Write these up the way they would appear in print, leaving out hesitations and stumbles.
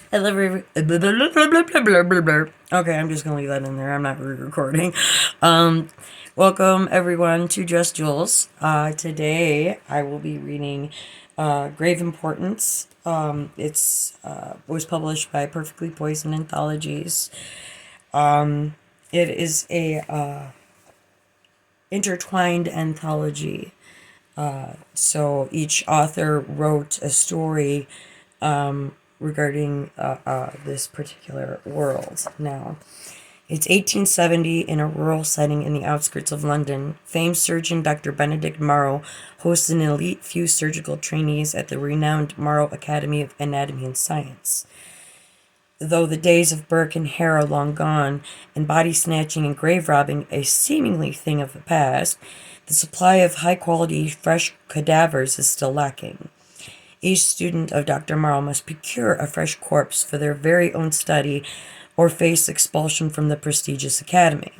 I love Okay, I'm just gonna leave that in there. I'm not re-recording. Welcome everyone to Just Jules. Today I will be reading Grave Importance. It's was published by Perfectly Poisoned Anthologies. It is a intertwined anthology. So each author wrote a story regarding this particular world. Now, it's 1870 in a rural setting in the outskirts of London. Famed surgeon Dr. Benedict Morrow hosts an elite few surgical trainees at the renowned Morrow Academy of Anatomy and Science. Though the days of Burke and Hare are long gone, and body snatching and grave robbing a seemingly thing of the past, the supply of high-quality, fresh cadavers is still lacking. Each student of Dr. Morrow must procure a fresh corpse for their very own study or face expulsion from the prestigious academy.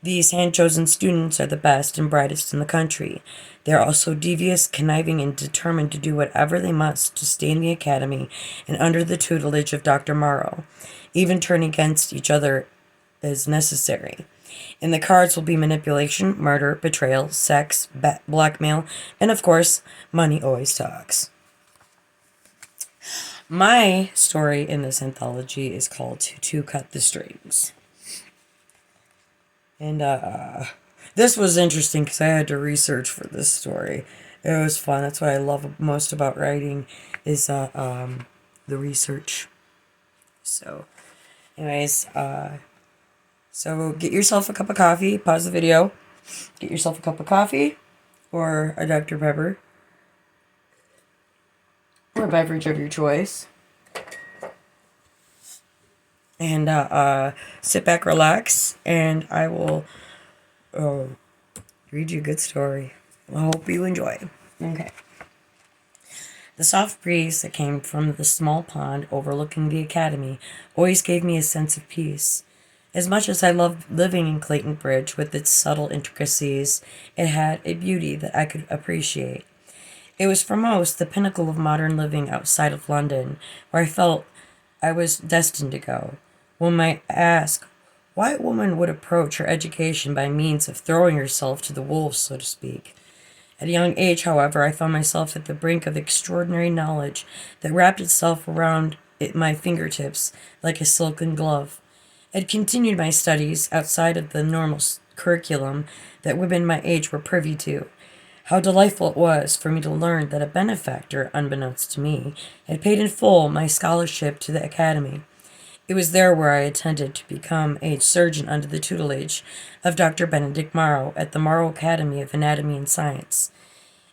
These hand-chosen students are the best and brightest in the country. They are also devious, conniving, and determined to do whatever they must to stay in the academy and under the tutelage of Dr. Morrow, even turn against each other as necessary. In the cards will be manipulation, murder, betrayal, sex, blackmail, and of course, money always talks. My story in this anthology is called To Cut the Strings. And this was interesting because I had to research for this story. It was fun. That's what I love most about writing is the research. So, anyways, so get yourself a cup of coffee, pause the video, get yourself a cup of coffee or a Dr. Pepper or a beverage of your choice. And sit back, relax, and I will read you a good story. I hope you enjoy. Okay. The soft breeze that came from the small pond overlooking the academy always gave me a sense of peace. As much as I loved living in Clayton Bridge with its subtle intricacies, it had a beauty that I could appreciate. It was for most the pinnacle of modern living outside of London, where I felt I was destined to go. One might ask why a woman would approach her education by means of throwing herself to the wolves, so to speak. At a young age, however, I found myself at the brink of extraordinary knowledge that wrapped itself around my fingertips like a silken glove. I had continued my studies outside of the normal curriculum that women my age were privy to. How delightful it was for me to learn that a benefactor, unbeknownst to me, had paid in full my scholarship to the academy. It was there where I intended to become a surgeon under the tutelage of Dr. Benedict Morrow at the Morrow Academy of Anatomy and Science.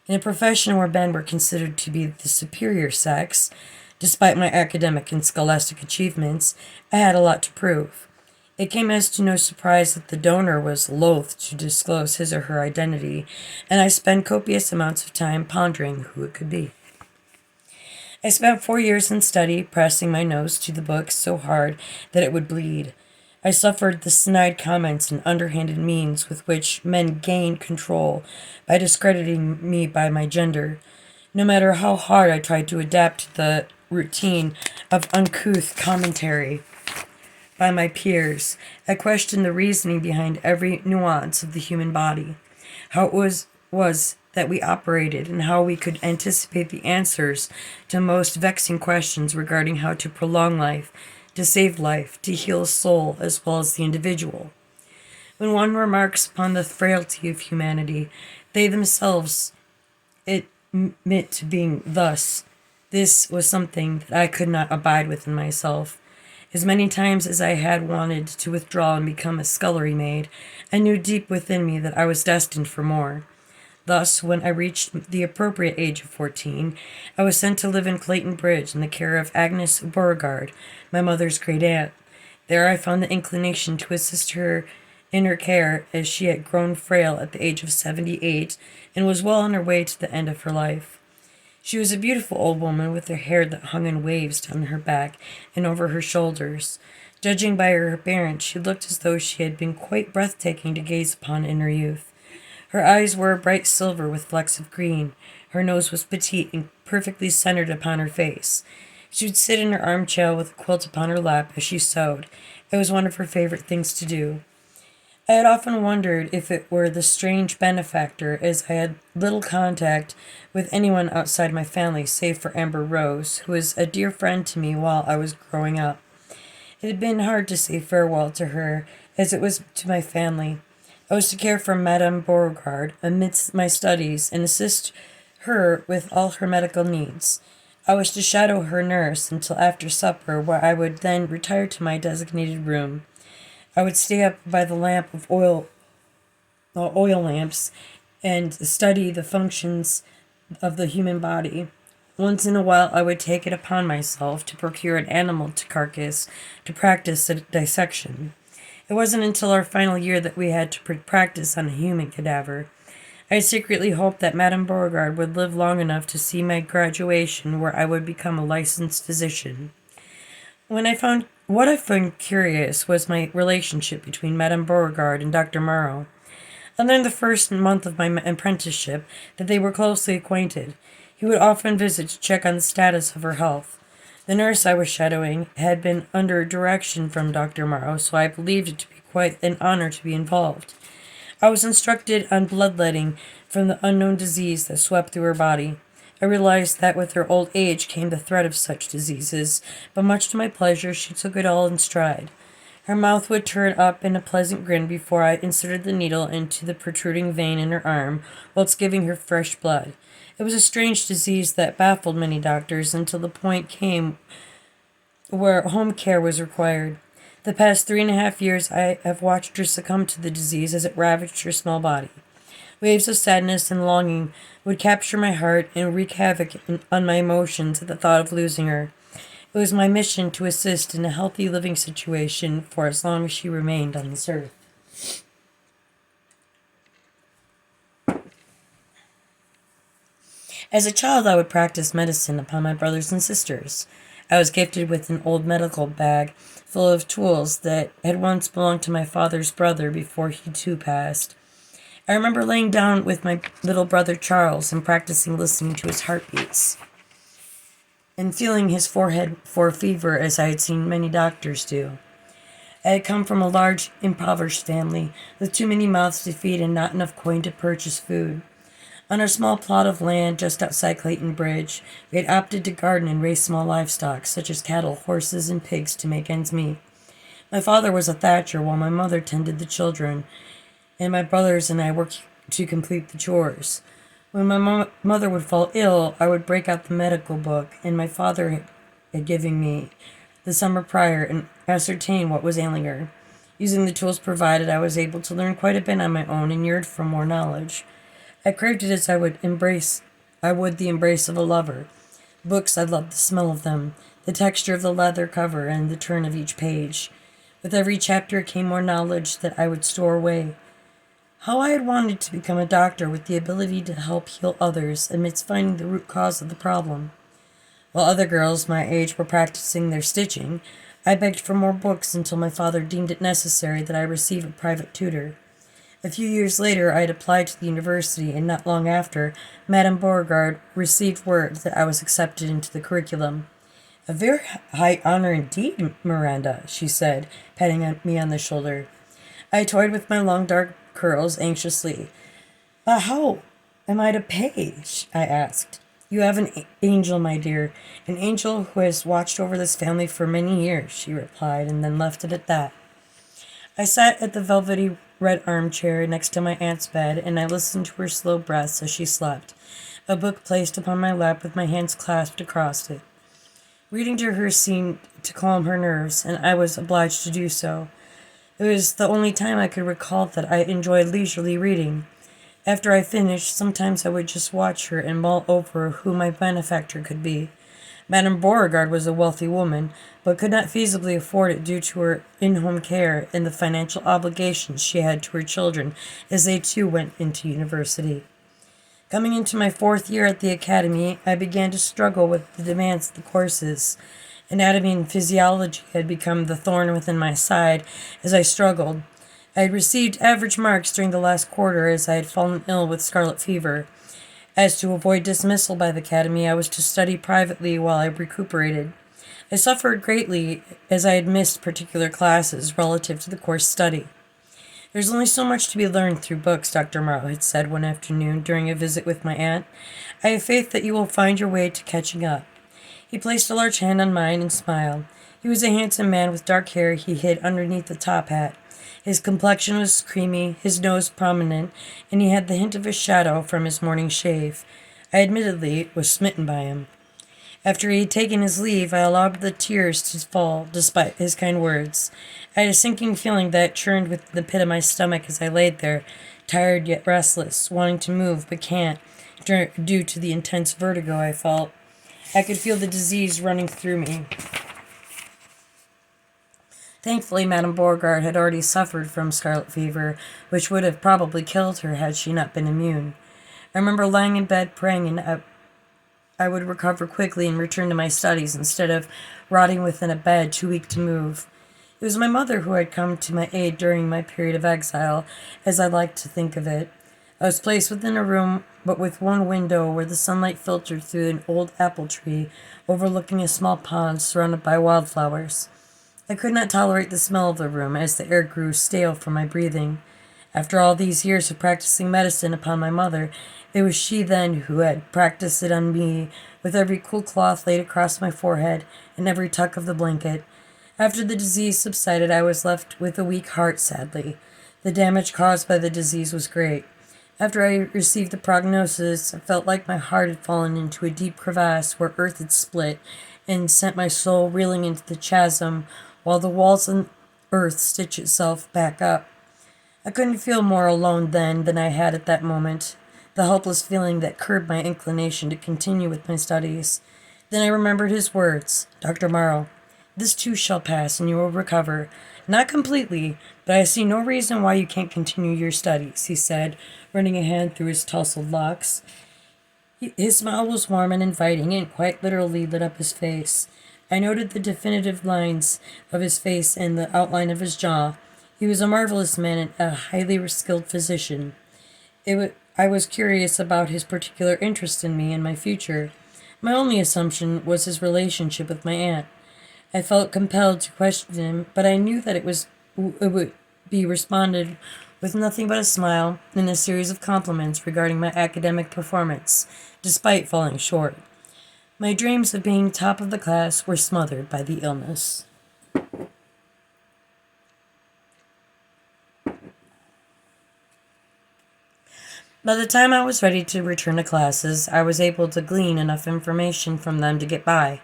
In a profession where men were considered to be the superior sex, despite my academic and scholastic achievements, I had a lot to prove. It came as to no surprise that the donor was loath to disclose his or her identity, and I spent copious amounts of time pondering who it could be. I spent 4 years in study, pressing my nose to the book so hard that it would bleed. I suffered the snide comments and underhanded means with which men gain control by discrediting me by my gender. No matter how hard I tried to adapt to the routine of uncouth commentary by my peers, I questioned the reasoning behind every nuance of the human body, how it was that we operated, and how we could anticipate the answers to most vexing questions regarding how to prolong life, to save life, to heal a soul as well as the individual. When one remarks upon the frailty of humanity, they themselves admit to being thus. This was something that I could not abide within myself. As many times as I had wanted to withdraw and become a scullery maid, I knew deep within me that I was destined for more. Thus, when I reached the appropriate age of 14, I was sent to live in Clayton Bridge in the care of Agnes Beauregard, my mother's great-aunt. There I found the inclination to assist her in her care, as she had grown frail at the age of 78 and was well on her way to the end of her life. She was a beautiful old woman with her hair that hung in waves down her back and over her shoulders. Judging by her appearance, she looked as though she had been quite breathtaking to gaze upon in her youth. Her eyes were a bright silver with flecks of green. Her nose was petite and perfectly centered upon her face. She would sit in her armchair with a quilt upon her lap as she sewed. It was one of her favorite things to do. I had often wondered if it were the strange benefactor, as I had little contact with anyone outside my family save for Amber Rose, who was a dear friend to me while I was growing up. It had been hard to say farewell to her, as it was to my family. I was to care for Madame Beauregard amidst my studies and assist her with all her medical needs. I was to shadow her nurse until after supper, where I would then retire to my designated room. I would stay up by the lamp of oil lamps and study the functions of the human body. Once in a while, I would take it upon myself to procure an animal to carcass to practice a dissection. It wasn't until our final year that we had to practice on a human cadaver. I secretly hoped that Madame Beauregard would live long enough to see my graduation, where I would become a licensed physician. What I found curious was my relationship between Madame Beauregard and Dr Morrow. I learned the first month of my apprenticeship that they were closely acquainted. He would often visit to check on the status of her health. The nurse I was shadowing had been under direction from Dr Morrow, so I believed it to be quite an honor to be involved. I was instructed on bloodletting from the unknown disease that swept through her body. I realized that with her old age came the threat of such diseases, but much to my pleasure she took it all in stride. Her mouth would turn up in a pleasant grin before I inserted the needle into the protruding vein in her arm, whilst giving her fresh blood. It was a strange disease that baffled many doctors until the point came where home care was required. The past 3.5 years I have watched her succumb to the disease as it ravaged her small body. Waves of sadness and longing would capture my heart and wreak havoc on my emotions at the thought of losing her. It was my mission to assist in a healthy living situation for as long as she remained on this earth. As a child, I would practice medicine upon my brothers and sisters. I was gifted with an old medical bag full of tools that had once belonged to my father's brother before he too passed. I remember laying down with my little brother Charles and practicing listening to his heartbeats and feeling his forehead for fever as I had seen many doctors do. I had come from a large, impoverished family with too many mouths to feed and not enough coin to purchase food. On our small plot of land just outside Clayton Bridge, we had opted to garden and raise small livestock, such as cattle, horses, and pigs, to make ends meet. My father was a thatcher while my mother tended the children, and my brothers and I worked to complete the chores. When my mother would fall ill, I would break out the medical book, and my father had given me the summer prior, and ascertain what was ailing her. Using the tools provided, I was able to learn quite a bit on my own and yearned for more knowledge. I craved it as I would the embrace of a lover. Books, I loved the smell of them, the texture of the leather cover, and the turn of each page. With every chapter came more knowledge that I would store away. How I had wanted to become a doctor with the ability to help heal others amidst finding the root cause of the problem. While other girls my age were practicing their stitching, I begged for more books until my father deemed it necessary that I receive a private tutor. A few years later, I had applied to the university, and not long after, Madame Beauregard received word that I was accepted into the curriculum. "A very high honor indeed, Miranda," she said, patting me on the shoulder. I toyed with my long dark curls anxiously. How am I to pay?" I asked. "You have an angel, my dear, an angel who has watched over this family for many years," she replied, and then left it at that. I sat at the velvety red armchair next to my aunt's bed, and I listened to her slow breaths as she slept, a book placed upon my lap with my hands clasped across it. Reading to her seemed to calm her nerves, and I was obliged to do so. It was the only time I could recall that I enjoyed leisurely reading. After I finished, sometimes I would just watch her and mull over who my benefactor could be. Madame Beauregard was a wealthy woman, but could not feasibly afford it due to her in-home care and the financial obligations she had to her children as they too went into university. Coming into my 4th year at the academy, I began to struggle with the demands of the courses. Anatomy and physiology had become the thorn within my side as I struggled. I had received average marks during the last quarter as I had fallen ill with scarlet fever. As to avoid dismissal by the academy, I was to study privately while I recuperated. I suffered greatly as I had missed particular classes relative to the course study. There's only so much to be learned through books, Dr. Morrow had said one afternoon during a visit with my aunt. I have faith that you will find your way to catching up. He placed a large hand on mine and smiled. He was a handsome man with dark hair he hid underneath the top hat. His complexion was creamy, his nose prominent, and he had the hint of a shadow from his morning shave. I admittedly was smitten by him. After he had taken his leave, I allowed the tears to fall, despite his kind words. I had a sinking feeling that churned within the pit of my stomach as I laid there, tired yet restless, wanting to move but can't, due to the intense vertigo I felt. I could feel the disease running through me. Thankfully, Madame Beauregard had already suffered from scarlet fever, which would have probably killed her had she not been immune. I remember lying in bed praying I would recover quickly and return to my studies instead of rotting within a bed too weak to move. It was my mother who had come to my aid during my period of exile, as I liked to think of it. I was placed within a room, but with one window where the sunlight filtered through an old apple tree overlooking a small pond surrounded by wildflowers. I could not tolerate the smell of the room, as the air grew stale from my breathing. After all these years of practicing medicine upon my mother, it was she then who had practiced it on me, with every cool cloth laid across my forehead and every tuck of the blanket. After the disease subsided, I was left with a weak heart, sadly. The damage caused by the disease was great. After I received the prognosis, I felt like my heart had fallen into a deep crevasse where earth had split and sent my soul reeling into the chasm while the walls and earth stitched itself back up. I couldn't feel more alone then than I had at that moment, the helpless feeling that curbed my inclination to continue with my studies. Then I remembered his words, Dr. Morrow. This too shall pass, and you will recover. Not completely, but I see no reason why you can't continue your studies, he said, running a hand through his tousled locks. His smile was warm and inviting, and quite literally lit up his face. I noted the definitive lines of his face and the outline of his jaw. He was a marvelous man and a highly skilled physician. I was curious about his particular interest in me and my future. My only assumption was his relationship with my aunt. I felt compelled to question him, but I knew that it would be responded with nothing but a smile and a series of compliments regarding my academic performance, despite falling short. My dreams of being top of the class were smothered by the illness. By the time I was ready to return to classes, I was able to glean enough information from them to get by.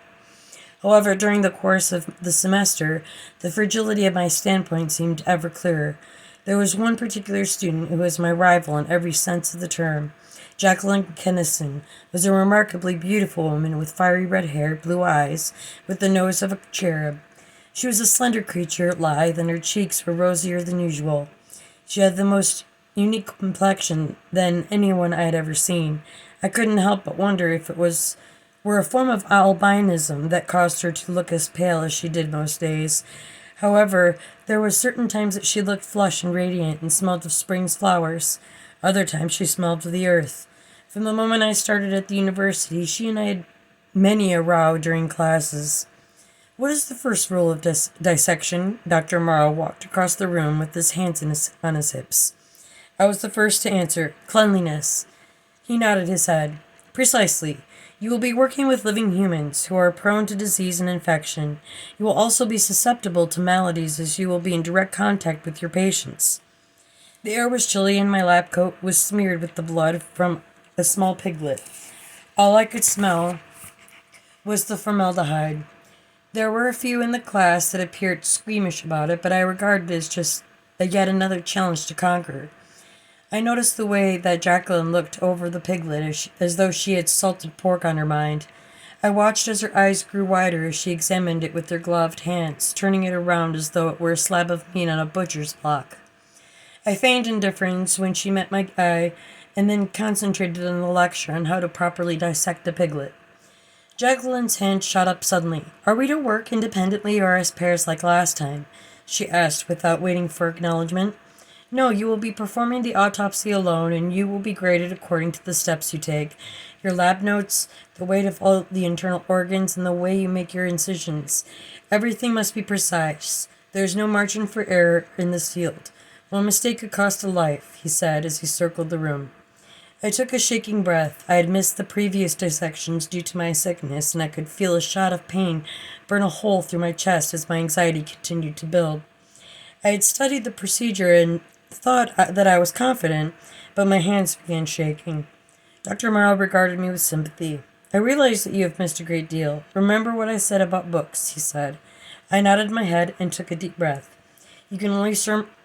However, during the course of the semester, the fragility of my standpoint seemed ever clearer. There was one particular student who was my rival in every sense of the term. Jacqueline Kennison was a remarkably beautiful woman with fiery red hair, blue eyes, with the nose of a cherub. She was a slender creature, lithe, and her cheeks were rosier than usual. She had the most unique complexion than anyone I had ever seen. I couldn't help but wonder if it were a form of albinism that caused her to look as pale as she did most days. However, there were certain times that she looked flushed and radiant and smelled of spring's flowers. Other times she smelled of the earth. From the moment I started at the university, she and I had many a row during classes. What is the first rule of dissection? Dr. Morrow walked across the room with his hands on his hips. I was the first to answer, cleanliness. He nodded his head. Precisely. You will be working with living humans who are prone to disease and infection. You will also be susceptible to maladies as you will be in direct contact with your patients. The air was chilly and my lab coat was smeared with the blood from a small piglet. All I could smell was the formaldehyde. There were a few in the class that appeared squeamish about it, but I regarded it as just yet another challenge to conquer. I noticed the way that Jacqueline looked over the piglet as though she had salted pork on her mind. I watched as her eyes grew wider as she examined it with her gloved hands, turning it around as though it were a slab of meat on a butcher's block. I feigned indifference when she met my eye, and then concentrated on the lecture on how to properly dissect a piglet. Jacqueline's hand shot up suddenly. Are we to work independently or as pairs like last time? She asked without waiting for acknowledgement. No, you will be performing the autopsy alone, and you will be graded according to the steps you take. Your lab notes, the weight of all the internal organs, and the way you make your incisions. Everything must be precise. There is no margin for error in this field. One mistake could cost a life, he said as he circled the room. I took a shaking breath. I had missed the previous dissections due to my sickness, and I could feel a shot of pain burn a hole through my chest as my anxiety continued to build. I had studied the procedure and thought that I was confident, but my hands began shaking. Dr. Morrow regarded me with sympathy. I realize that you have missed a great deal. Remember what I said about books, he said. I nodded my head and took a deep breath. You can only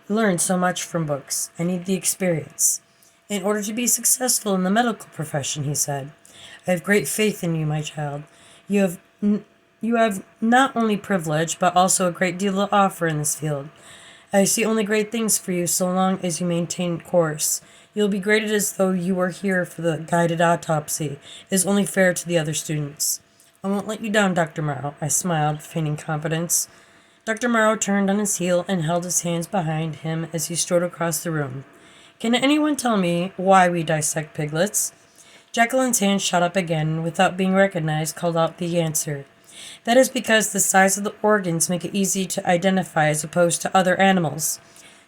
learn so much from books. I need the experience. In order to be successful in the medical profession, he said. I have great faith in you, my child. You have not only privilege, but also a great deal to offer in this field. I see only great things for you so long as you maintain course. You'll be graded as though you were here for the guided autopsy. It is only fair to the other students. I won't let you down, Dr. Morrow, I smiled, feigning confidence. Dr. Morrow turned on his heel and held his hands behind him as he strode across the room. Can anyone tell me why we dissect piglets? Jacqueline's hand shot up again and, without being recognized, called out the answer. That is because the size of the organs make it easy to identify as opposed to other animals.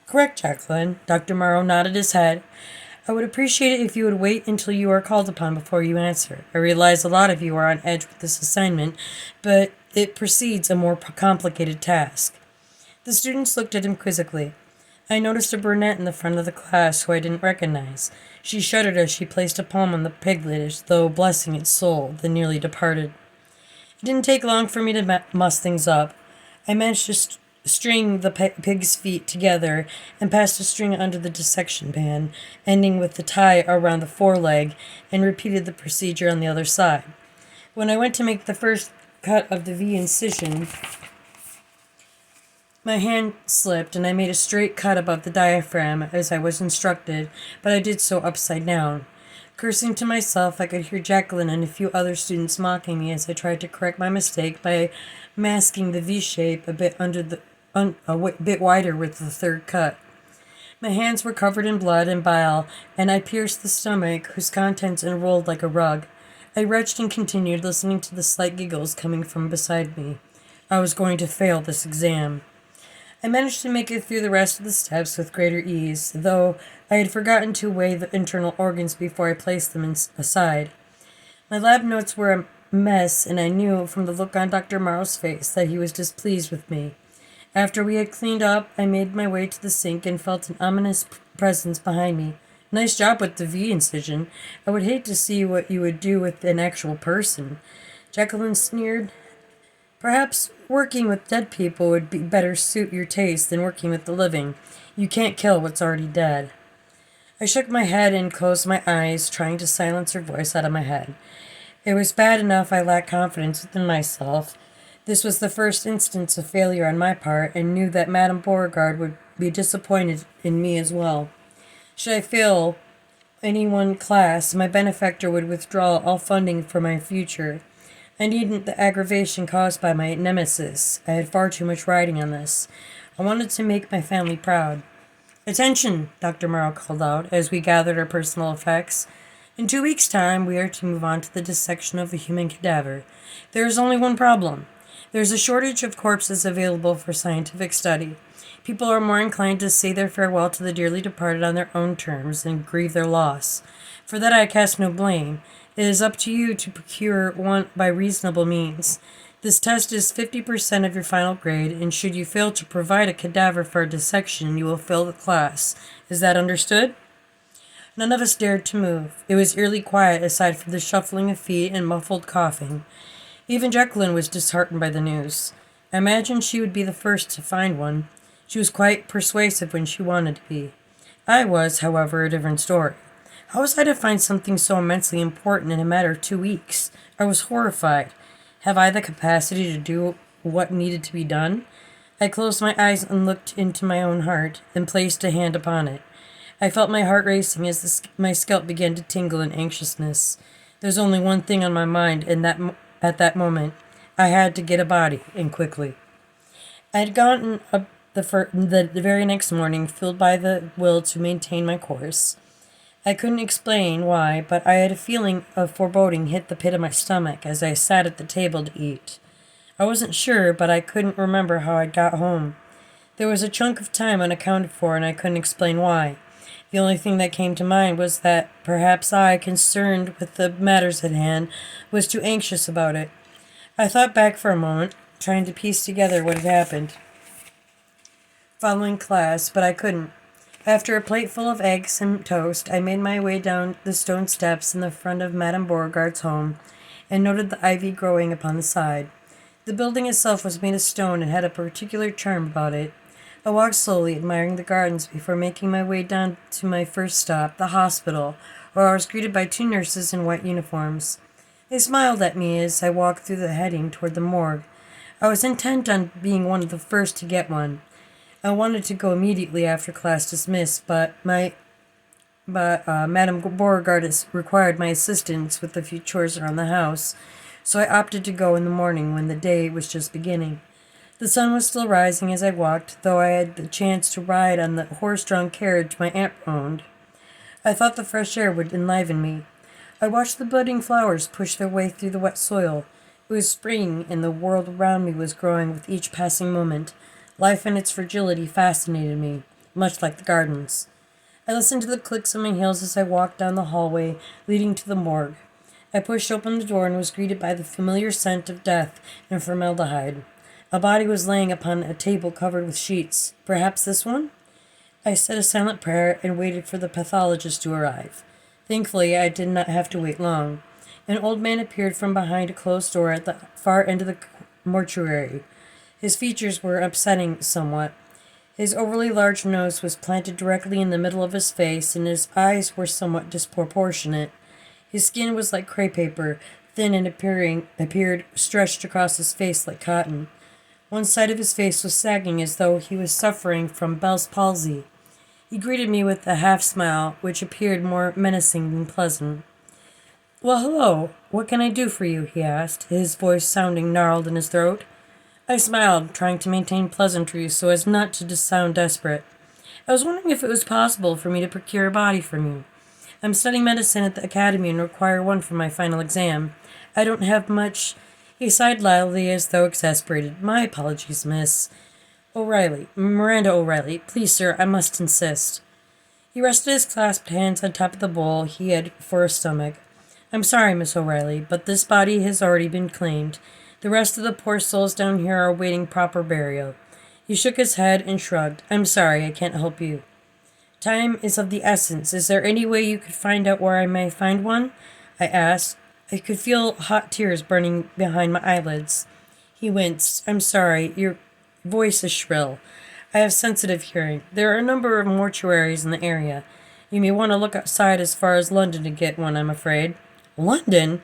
Correct, Jacqueline. Dr. Morrow nodded his head. I would appreciate it if you would wait until you are called upon before you answer. I realize a lot of you are on edge with this assignment, but it precedes a more complicated task. The students looked at him quizzically. I noticed a brunette in the front of the class who I didn't recognize. She shuddered as she placed a palm on the piglet as though blessing its soul, then nearly departed. It didn't take long for me to muss things up. I managed to string the pig's feet together and passed a string under the dissection pan, ending with the tie around the foreleg, and repeated the procedure on the other side. When I went to make the first cut of the V incision, my hand slipped and I made a straight cut above the diaphragm as I was instructed, but I did so upside down. Cursing to myself, I could hear Jacqueline and a few other students mocking me as I tried to correct my mistake by masking the V shape a bit bit wider with the third cut. My hands were covered in blood and bile, and I pierced the stomach, whose contents unrolled like a rug. I retched and continued, listening to the slight giggles coming from beside me. I was going to fail this exam. I managed to make it through the rest of the steps with greater ease, though I had forgotten to weigh the internal organs before I placed them aside. My lab notes were a mess, and I knew from the look on Dr. Morrow's face that he was displeased with me. After we had cleaned up, I made my way to the sink and felt an ominous presence behind me. Nice job with the V incision. I would hate to see what you would do with an actual person. Jacqueline sneered. Perhaps working with dead people would be better suit your taste than working with the living. You can't kill what's already dead. I shook my head and closed my eyes, trying to silence her voice out of my head. It was bad enough I lacked confidence within myself. This was the first instance of failure on my part, and knew that Madame Beauregard would be disappointed in me as well. Should I fail any one class, my benefactor would withdraw all funding for my future. I needn't the aggravation caused by my nemesis. I had far too much riding on this. I wanted to make my family proud. Attention, Dr. Morrow called out as we gathered our personal effects. In 2 weeks' time, we are to move on to the dissection of a human cadaver. There is only one problem. There is a shortage of corpses available for scientific study. People are more inclined to say their farewell to the dearly departed on their own terms and grieve their loss. For that I cast no blame. It is up to you to procure one by reasonable means. This test is 50% of your final grade, and should you fail to provide a cadaver for a dissection, you will fail the class. Is that understood? None of us dared to move. It was eerily quiet aside from the shuffling of feet and muffled coughing. Even Jacqueline was disheartened by the news. I imagined she would be the first to find one. She was quite persuasive when she wanted to be. I was, however, a different story. How was I to find something so immensely important in a matter of 2 weeks? I was horrified. Have I the capacity to do what needed to be done? I closed my eyes and looked into my own heart, and placed a hand upon it. I felt my heart racing as my scalp began to tingle in anxiousness. There's only one thing on my mind, and at that moment, I had to get a body, and quickly. I had gotten up the very next morning, fueled by the will to maintain my course. I couldn't explain why, but I had a feeling of foreboding hit the pit of my stomach as I sat at the table to eat. I wasn't sure, but I couldn't remember how I'd got home. There was a chunk of time unaccounted for, and I couldn't explain why. The only thing that came to mind was that perhaps I, concerned with the matters at hand, was too anxious about it. I thought back for a moment, trying to piece together what had happened following class, but I couldn't. After a plate full of eggs and toast, I made my way down the stone steps in the front of Madame Beauregard's home and noted the ivy growing upon the side. The building itself was made of stone and had a particular charm about it. I walked slowly, admiring the gardens, before making my way down to my first stop, the hospital, where I was greeted by two nurses in white uniforms. They smiled at me as I walked through the heading toward the morgue. I was intent on being one of the first to get one. I wanted to go immediately after class dismissed, but Madame Beauregard required my assistance with a few chores around the house, so I opted to go in the morning when the day was just beginning. The sun was still rising as I walked, though I had the chance to ride on the horse-drawn carriage my aunt owned. I thought the fresh air would enliven me. I watched the budding flowers push their way through the wet soil. It was spring, and the world around me was growing with each passing moment. Life and its fragility fascinated me, much like the gardens. I listened to the clicks of my heels as I walked down the hallway leading to the morgue. I pushed open the door and was greeted by the familiar scent of death and formaldehyde. A body was laying upon a table covered with sheets. Perhaps this one? I said a silent prayer and waited for the pathologist to arrive. Thankfully, I did not have to wait long. An old man appeared from behind a closed door at the far end of the mortuary. His features were upsetting somewhat. His overly large nose was planted directly in the middle of his face, and his eyes were somewhat disproportionate. His skin was like crepe paper, thin and appeared stretched across his face like cotton. One side of his face was sagging as though he was suffering from Bell's palsy. He greeted me with a half-smile, which appeared more menacing than pleasant. "Well, hello. What can I do for you?" he asked, his voice sounding gnarled in his throat. I smiled, trying to maintain pleasantries so as not to sound desperate. "I was wondering if it was possible for me to procure a body from you. I'm studying medicine at the academy and require one for my final exam. I don't have much—" He sighed loudly as though exasperated. "My apologies, Miss Miranda O'Reilly. Please, sir, I must insist." He rested his clasped hands on top of the bowl he had for a stomach. "I'm sorry, Miss O'Reilly, but this body has already been claimed. The rest of the poor souls down here are awaiting proper burial." He shook his head and shrugged. "I'm sorry, I can't help you." "Time is of the essence. Is there any way you could find out where I may find one?" I asked. I could feel hot tears burning behind my eyelids. He winced. "I'm sorry, your voice is shrill. I have sensitive hearing. There are a number of mortuaries in the area. You may want to look outside as far as London to get one, I'm afraid." "London?"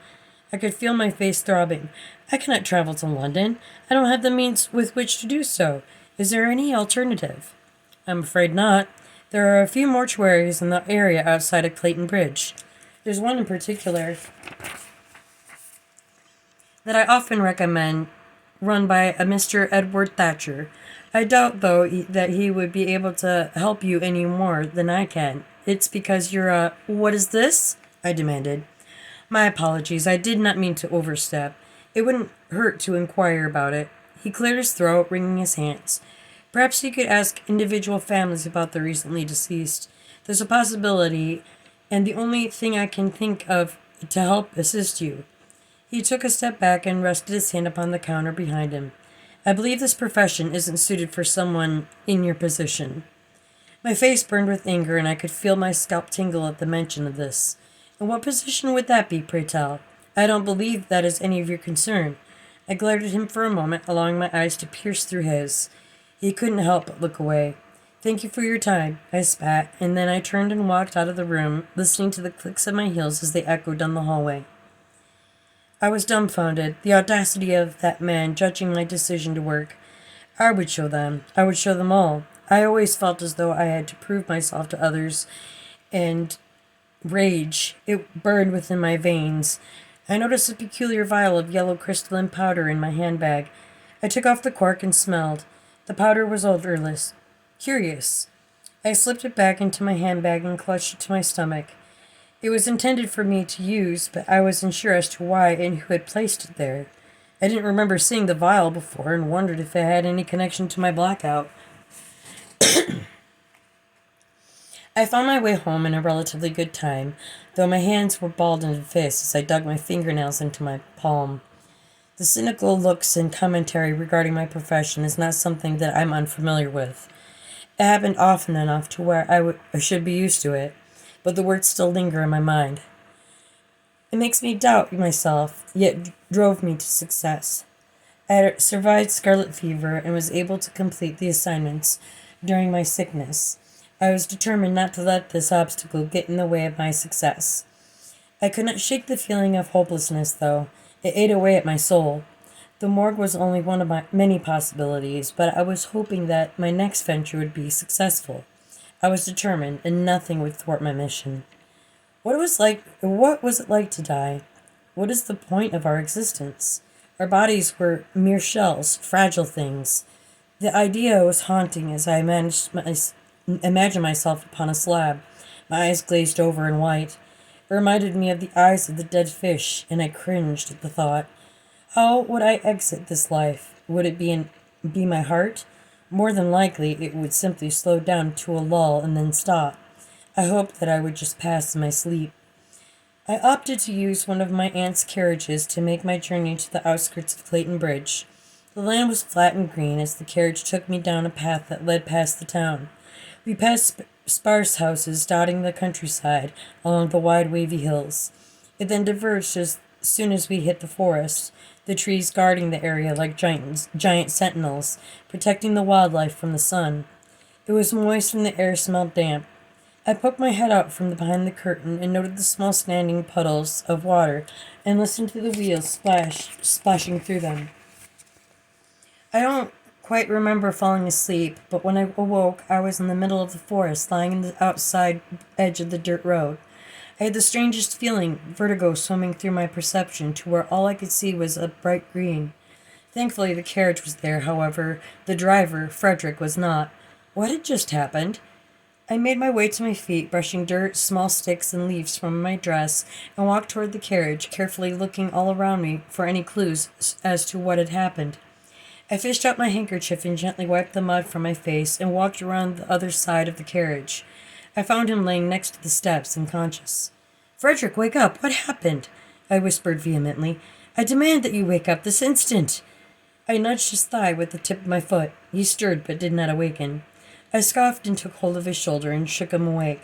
I could feel my face throbbing. "I cannot travel to London. I don't have the means with which to do so. Is there any alternative?" "I'm afraid not. There are a few mortuaries in the area outside of Clayton Bridge. There's one in particular that I often recommend, run by a Mr. Edward Thatcher. I doubt, though, that he would be able to help you any more than I can. It's because you're a—" "What is this?" I demanded. "My apologies. I did not mean to overstep. It wouldn't hurt to inquire about it." He cleared his throat, wringing his hands. "Perhaps you could ask individual families about the recently deceased. There's a possibility, and the only thing I can think of to help assist you." He took a step back and rested his hand upon the counter behind him. "I believe this profession isn't suited for someone in your position." My face burned with anger, and I could feel my scalp tingle at the mention of this. "And what position would that be, pray tell? I don't believe that is any of your concern." I glared at him for a moment, allowing my eyes to pierce through his. He couldn't help but look away. "Thank you for your time," I spat, and then I turned and walked out of the room, listening to the clicks of my heels as they echoed down the hallway. I was dumbfounded. The audacity of that man judging my decision to work. I would show them. I would show them all. I always felt as though I had to prove myself to others, and rage, it burned within my veins. I noticed a peculiar vial of yellow crystalline powder in my handbag. I took off the cork and smelled. The powder was odorless. Curious. I slipped it back into my handbag and clutched it to my stomach. It was intended for me to use, but I was unsure as to why and who had placed it there. I didn't remember seeing the vial before and wondered if it had any connection to my blackout. I found my way home in a relatively good time, though my hands were balled into fists as I dug my fingernails into my palm. The cynical looks and commentary regarding my profession is not something that I'm unfamiliar with. It happened often enough to where I should be used to it, but the words still linger in my mind. It makes me doubt myself, yet drove me to success. I had survived scarlet fever and was able to complete the assignments during my sickness. I was determined not to let this obstacle get in the way of my success. I could not shake the feeling of hopelessness, though. It ate away at my soul. The morgue was only one of my many possibilities, but I was hoping that my next venture would be successful. I was determined, and nothing would thwart my mission. What was it like to die? What is the point of our existence? Our bodies were mere shells, fragile things. The idea was haunting as I imagined myself upon a slab, my eyes glazed over and white. It reminded me of the eyes of the dead fish, and I cringed at the thought. How would I exit this life? Would it be my heart? More than likely, it would simply slow down to a lull and then stop. I hoped that I would just pass in my sleep. I opted to use one of my aunt's carriages to make my journey to the outskirts of Clayton Bridge. The land was flat and green as the carriage took me down a path that led past the town. We passed sparse houses dotting the countryside along the wide wavy hills. It then diverged as soon as we hit the forest, the trees guarding the area like giant sentinels, protecting the wildlife from the sun. It was moist and the air smelled damp. I poked my head out from behind the curtain and noted the small standing puddles of water and listened to the wheels splashing through them. I don't quite remember falling asleep, but when I awoke, I was in the middle of the forest, lying in the outside edge of the dirt road. I had the strangest feeling, vertigo swimming through my perception to where all I could see was a bright green. Thankfully, the carriage was there, however. The driver, Frederick, was not. What had just happened? I made my way to my feet, brushing dirt, small sticks, and leaves from my dress, and walked toward the carriage, carefully looking all around me for any clues as to what had happened. I fished out my handkerchief and gently wiped the mud from my face and walked around the other side of the carriage. I found him laying next to the steps, unconscious. "Frederick, wake up! What happened?" I whispered vehemently. "I demand that you wake up this instant!" I nudged his thigh with the tip of my foot. He stirred but did not awaken. I scoffed and took hold of his shoulder and shook him awake.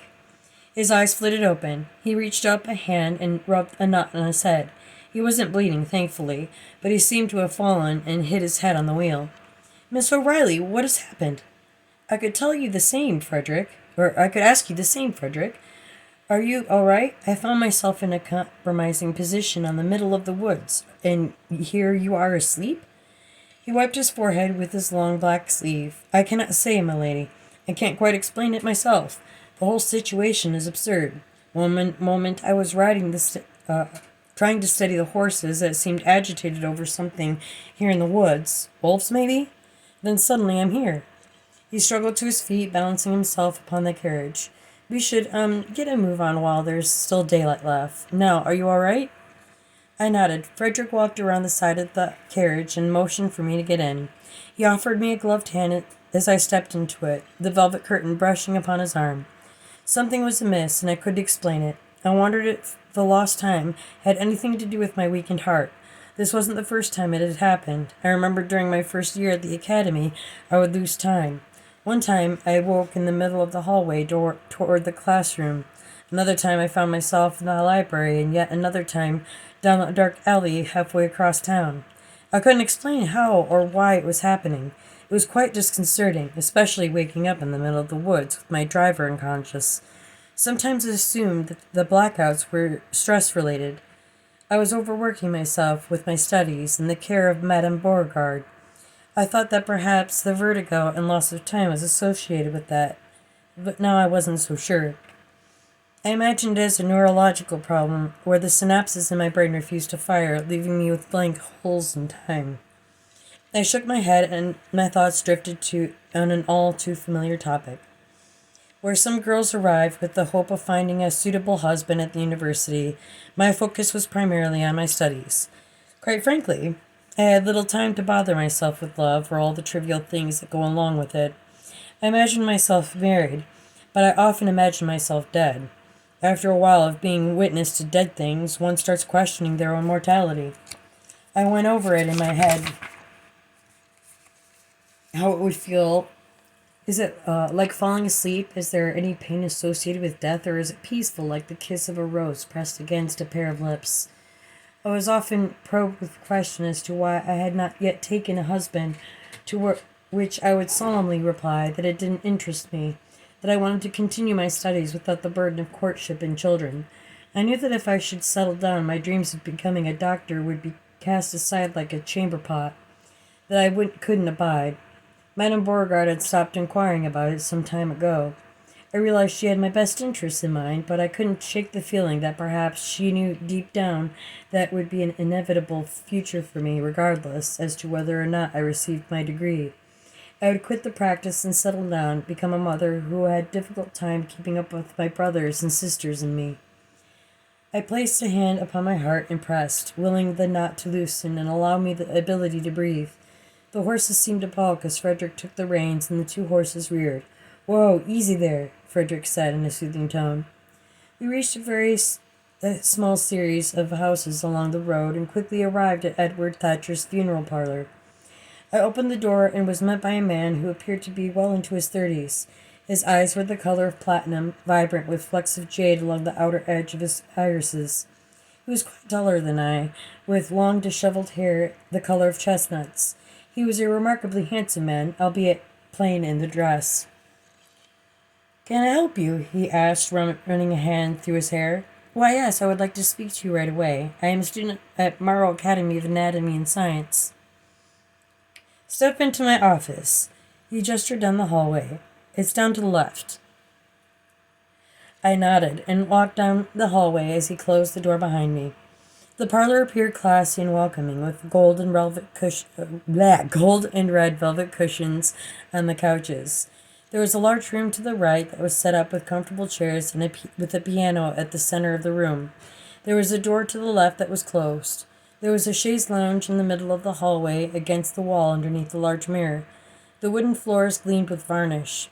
His eyes flitted open. He reached up a hand and rubbed a knot on his head. He wasn't bleeding, thankfully, but he seemed to have fallen and hit his head on the wheel. "Miss O'Reilly, what has happened?" I could ask you the same, Frederick. Are you all right? I found myself in a compromising position on the middle of the woods, and here you are asleep?" He wiped his forehead with his long black sleeve. "I cannot say, my lady. I can't quite explain it myself. The whole situation is absurd. Moment I was trying to steady the horses that seemed agitated over something here in the woods. Wolves, maybe? Then suddenly I'm here." He struggled to his feet, balancing himself upon the carriage. "We should, get a move on while there's still daylight left. Now, are you all right?" I nodded. Frederick walked around the side of the carriage and motioned for me to get in. He offered me a gloved hand as I stepped into it, the velvet curtain brushing upon his arm. Something was amiss, and I couldn't explain it. I wondered if the lost time had anything to do with my weakened heart. This wasn't the first time it had happened. I remember during my first year at the academy, I would lose time. One time, I awoke in the middle of the hallway door toward the classroom. Another time, I found myself in the library, and yet another time, down a dark alley halfway across town. I couldn't explain how or why it was happening. It was quite disconcerting, especially waking up in the middle of the woods with my driver unconscious. Sometimes I assumed that the blackouts were stress-related. I was overworking myself with my studies and the care of Madame Beauregard. I thought that perhaps the vertigo and loss of time was associated with that, but now I wasn't so sure. I imagined it as a neurological problem where the synapses in my brain refused to fire, leaving me with blank holes in time. I shook my head and my thoughts drifted on an all too familiar topic. Where some girls arrive with the hope of finding a suitable husband at the university, my focus was primarily on my studies. Quite frankly, I had little time to bother myself with love or all the trivial things that go along with it. I imagined myself married, but I often imagined myself dead. After a while of being witness to dead things, one starts questioning their own mortality. I went over it in my head, how it would feel. Is it like falling asleep? Is there any pain associated with death, or is it peaceful, like the kiss of a rose pressed against a pair of lips? I was often probed with question as to why I had not yet taken a husband, which I would solemnly reply that it didn't interest me, that I wanted to continue my studies without the burden of courtship and children. I knew that if I should settle down, my dreams of becoming a doctor would be cast aside like a chamber pot, that couldn't abide. Madame Beauregard had stopped inquiring about it some time ago. I realized she had my best interests in mind, but I couldn't shake the feeling that perhaps she knew deep down that would be an inevitable future for me, regardless as to whether or not I received my degree. I would quit the practice and settle down, become a mother who had a difficult time keeping up with my brothers and sisters and me. I placed a hand upon my heart and pressed, willing the knot to loosen and allow me the ability to breathe. The horses seemed to balk as Frederick took the reins and the two horses reared. "Whoa, easy there," Frederick said in a soothing tone. We reached a very small series of houses along the road and quickly arrived at Edward Thatcher's funeral parlor. I opened the door and was met by a man who appeared to be well into his 30s. His eyes were the color of platinum, vibrant with flecks of jade along the outer edge of his irises. He was quite taller than I, with long disheveled hair the color of chestnuts. He was a remarkably handsome man, albeit plain in the dress. "Can I help you?" he asked, running a hand through his hair. "Why, yes, I would like to speak to you right away. I am a student at Morrow Academy of Anatomy and Science." "Step into my office." He gestured down the hallway. "It's down to the left." I nodded and walked down the hallway as he closed the door behind me. The parlor appeared classy and welcoming, with gold and red velvet cushions on the couches. There was a large room to the right that was set up with comfortable chairs and with a piano at the center of the room. There was a door to the left that was closed. There was a chaise lounge in the middle of the hallway against the wall underneath a large mirror. The wooden floors gleamed with varnish.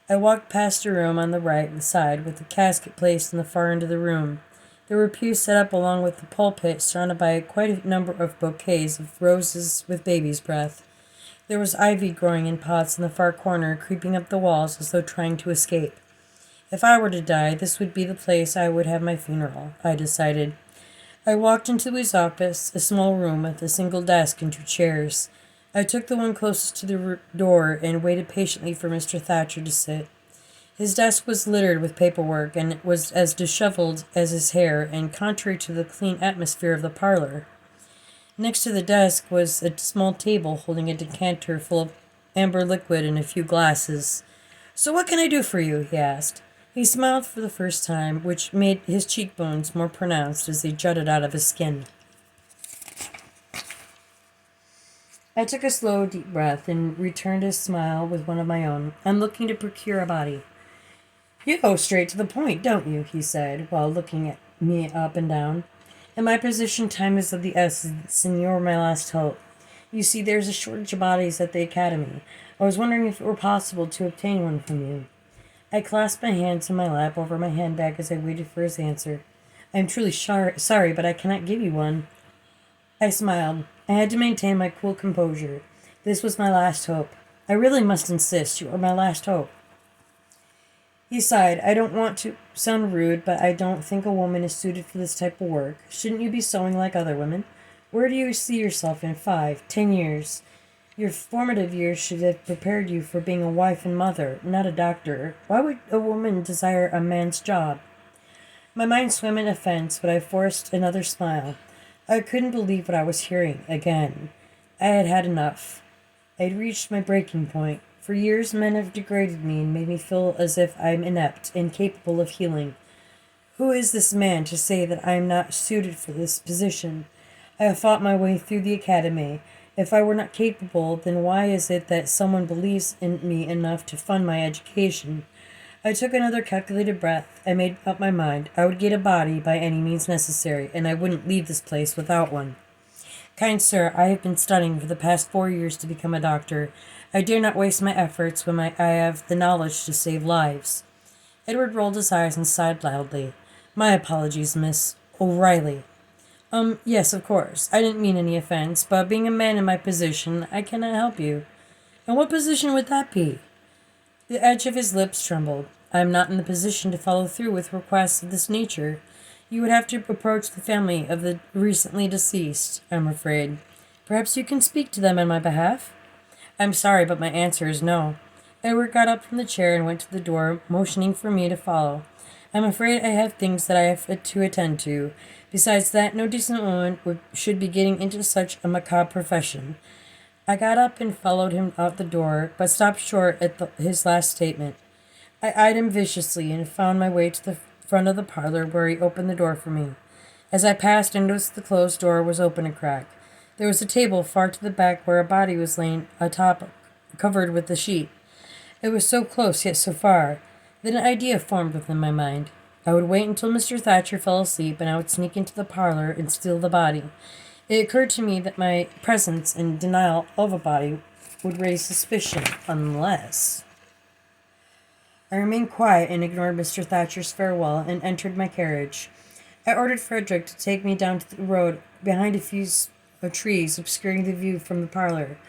I walked past a room on the right side with a casket placed in the far end of the room. There were pews set up along with the pulpit, surrounded by quite a number of bouquets of roses with baby's breath. There was ivy growing in pots in the far corner, creeping up the walls as though trying to escape. If I were to die, this would be the place I would have my funeral, I decided. I walked into his office, a small room with a single desk and 2 chairs. I took the one closest to the door and waited patiently for Mr. Thatcher to sit. His desk was littered with paperwork and was as disheveled as his hair, and contrary to the clean atmosphere of the parlor. Next to the desk was a small table holding a decanter full of amber liquid and a few glasses. "So what can I do for you?" he asked. He smiled for the first time, which made his cheekbones more pronounced as they jutted out of his skin. I took a slow, deep breath and returned his smile with one of my own. "I'm looking to procure a body." "You go straight to the point, don't you?" he said, while looking at me up and down. "In my position, time is of the essence, and you're my last hope. You see, there's a shortage of bodies at the academy. I was wondering if it were possible to obtain one from you." I clasped my hands in my lap over my handbag as I waited for his answer. "I am truly sorry, but I cannot give you one." I smiled. I had to maintain my cool composure. This was my last hope. "I really must insist. You are my last hope." He sighed. "I don't want to sound rude, but I don't think a woman is suited for this type of work. Shouldn't you be sewing like other women? Where do you see yourself in 5, 10 years? Your formative years should have prepared you for being a wife and mother, not a doctor. Why would a woman desire a man's job?" My mind swam in offense, but I forced another smile. I couldn't believe what I was hearing again. I had had enough. I had reached my breaking point. For years, men have degraded me and made me feel as if I'm inept, incapable of healing. Who is this man to say that I am not suited for this position? I have fought my way through the academy, If I were not capable, then why is it that someone believes in me enough to fund my education? I took another calculated breath. I made up my mind. I would get a body by any means necessary, and I wouldn't leave this place without one. Kind sir, I have been studying for the past 4 years to become a doctor. I dare not waste my efforts when I have the knowledge to save lives. Edward rolled his eyes and sighed loudly. My apologies, Miss O'Reilly. Yes, of course. I didn't mean any offense, but being a man in my position, I cannot help you. And what position would that be? The edge of his lips trembled. I am not in the position to follow through with requests of this nature. You would have to approach the family of the recently deceased, I'm afraid. Perhaps you can speak to them on my behalf? I'm sorry, but my answer is no. Edward got up from the chair and went to the door, motioning for me to follow. I'm afraid I have things that I have to attend to. Besides that, no decent woman should be getting into such a macabre profession. I got up and followed him out the door, but stopped short at his last statement. I eyed him viciously and found my way to the front of the parlor, where he opened the door for me. As I passed, I noticed the closed door was open a crack. There was a table far to the back where a body was laying atop, covered with a sheet. It was so close, yet so far. Then an idea formed within my mind. I would wait until Mr. Thatcher fell asleep, and I would sneak into the parlor and steal the body. It occurred to me that my presence and denial of a body would raise suspicion, unless... I remained quiet and ignored Mr. Thatcher's farewell and entered my carriage. I ordered Frederick to take me down to the road behind a few trees obscuring the view from the parlor.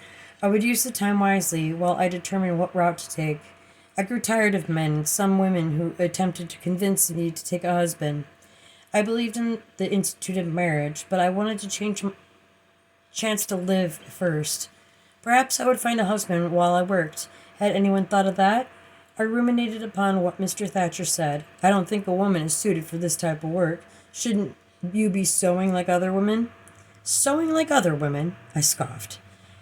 I would use the time wisely while I determined what route to take. I grew tired of men, some women who attempted to convince me to take a husband. I believed in the institute of marriage, but I wanted to chance to live first. Perhaps I would find a husband while I worked. Had anyone thought of that? I ruminated upon what Mr. Thatcher said. I don't think a woman is suited for this type of work. Shouldn't you be sewing like other women? Sewing like other women? I scoffed.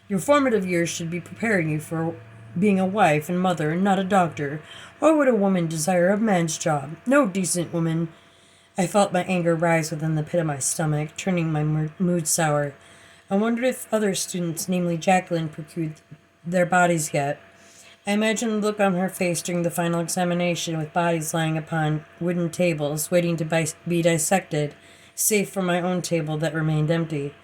Your formative years should be preparing you for being a wife and mother and not a doctor. Why would a woman desire a man's job? No decent woman. I felt my anger rise within the pit of my stomach, turning my mood sour. I wondered if other students, namely Jacqueline, procured their bodies yet. I imagined the look on her face during the final examination, with bodies lying upon wooden tables, waiting to be dissected, save for my own table that remained empty.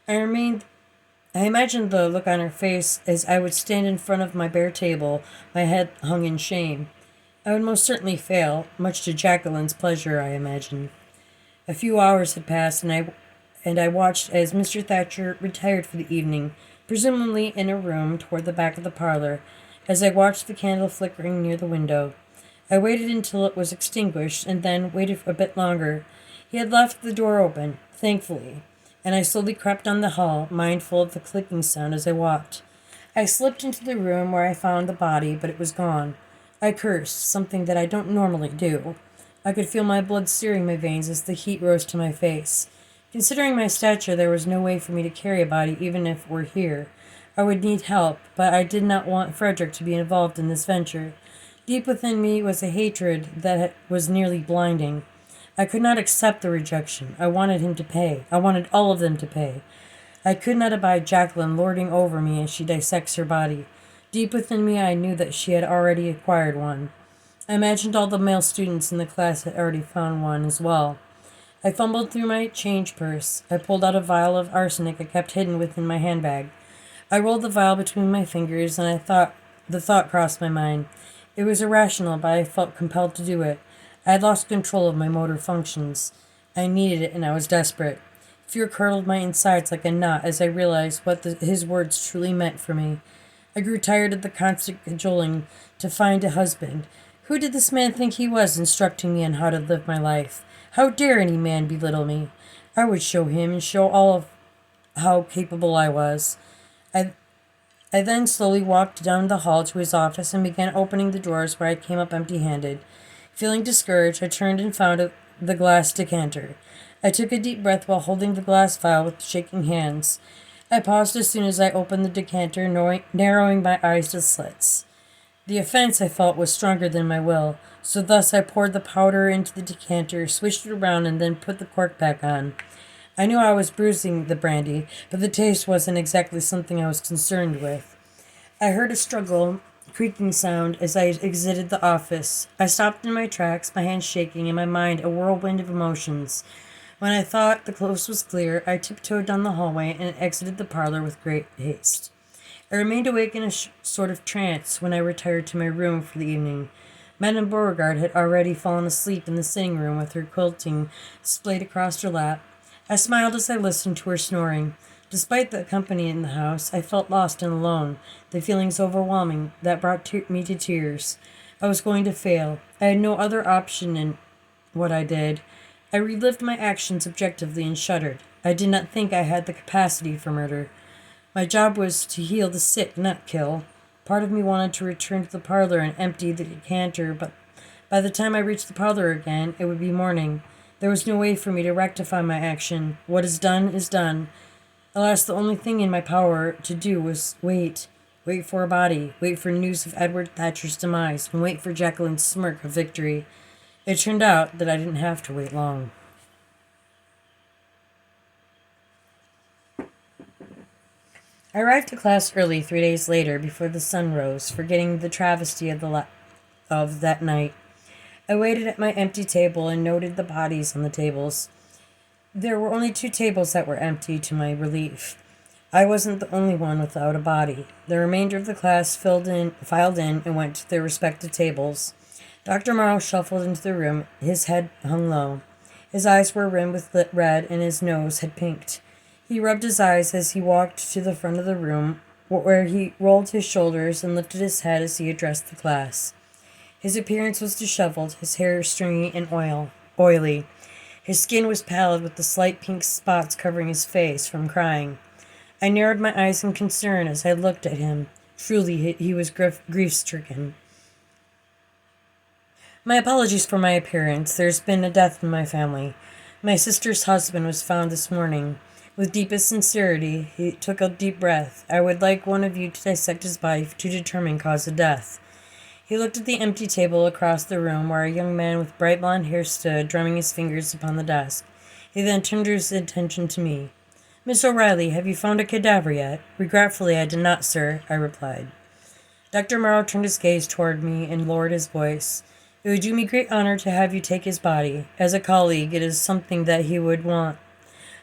I imagined the look on her face as I would stand in front of my bare table, my head hung in shame. I would most certainly fail, much to Jacqueline's pleasure, I imagined. A few hours had passed, and I watched as Mr. Thatcher retired for the evening, presumably in a room toward the back of the parlor. As I watched the candle flickering near the window, I waited until it was extinguished, and then waited a bit longer. He had left the door open, thankfully, and I slowly crept down the hall, mindful of the clicking sound as I walked. I slipped into the room where I found the body, but it was gone. I cursed, something that I don't normally do. I could feel my blood searing my veins as the heat rose to my face. Considering my stature, there was no way for me to carry a body even if it were here. I would need help, but I did not want Frederick to be involved in this venture. Deep within me was a hatred that was nearly blinding. I could not accept the rejection. I wanted him to pay. I wanted all of them to pay. I could not abide Jacqueline lording over me as she dissects her body. Deep within me, I knew that she had already acquired one. I imagined all the male students in the class had already found one as well. I fumbled through my change purse. I pulled out a vial of arsenic I kept hidden within my handbag. I rolled the vial between my fingers, and the thought crossed my mind. It was irrational, but I felt compelled to do it. I had lost control of my motor functions. I needed it, and I was desperate. Fear curdled my insides like a knot as I realized what his words truly meant for me. I grew tired of the constant cajoling to find a husband. Who did this man think he was, instructing me on how to live my life? How dare any man belittle me? I would show him and show all of how capable I was. I then slowly walked down the hall to his office and began opening the drawers where I came up empty-handed. Feeling discouraged, I turned and found the glass decanter. I took a deep breath while holding the glass vial with shaking hands. I paused as soon as I opened the decanter, narrowing my eyes to slits. The offense, I felt, was stronger than my will, so thus I poured the powder into the decanter, swished it around, and then put the cork back on. I knew I was bruising the brandy, but the taste wasn't exactly something I was concerned with. I heard a creaking sound as I exited the office. I stopped in my tracks, my hands shaking, and my mind a whirlwind of emotions. When I thought the coast was clear, I tiptoed down the hallway and exited the parlor with great haste. I remained awake in a sort of trance when I retired to my room for the evening. Madame Beauregard had already fallen asleep in the sitting room with her quilting displayed across her lap. I smiled as I listened to her snoring. Despite the company in the house, I felt lost and alone, the feelings overwhelming that brought me to tears. I was going to fail. I had no other option in what I did. I relived my actions objectively and shuddered. I did not think I had the capacity for murder. My job was to heal the sick, not kill. Part of me wanted to return to the parlor and empty the decanter, but by the time I reached the parlor again, it would be morning. There was no way for me to rectify my action. What is done is done. Alas, the only thing in my power to do was wait. Wait for a body. Wait for news of Edward Thatcher's demise. And wait for Jacqueline's smirk of victory. It turned out that I didn't have to wait long. I arrived to class early 3 days later before the sun rose, forgetting the travesty of that night. I waited at my empty table and noted the bodies on the tables. There were only 2 tables that were empty, to my relief. I wasn't the only one without a body. The remainder of the class filed in, and went to their respective tables. Dr. Morrow shuffled into the room, his head hung low. His eyes were rimmed with red, and his nose had pinked. He rubbed his eyes as he walked to the front of the room, where he rolled his shoulders and lifted his head as he addressed the class. His appearance was disheveled, his hair stringy and oily. His skin was pallid with the slight pink spots covering his face from crying. I narrowed my eyes in concern as I looked at him. Truly, he was grief-stricken. My apologies for my appearance. There's been a death in my family. My sister's husband was found this morning. With deepest sincerity, he took a deep breath. I would like one of you to dissect his body to determine cause of death. He looked at the empty table across the room where a young man with bright blond hair stood, drumming his fingers upon the desk. He then turned his attention to me. Miss O'Reilly, have you found a cadaver yet? Regretfully, I did not, sir, I replied. Dr. Morrow turned his gaze toward me and lowered his voice. It would do me great honor to have you take his body. As a colleague, it is something that he would want.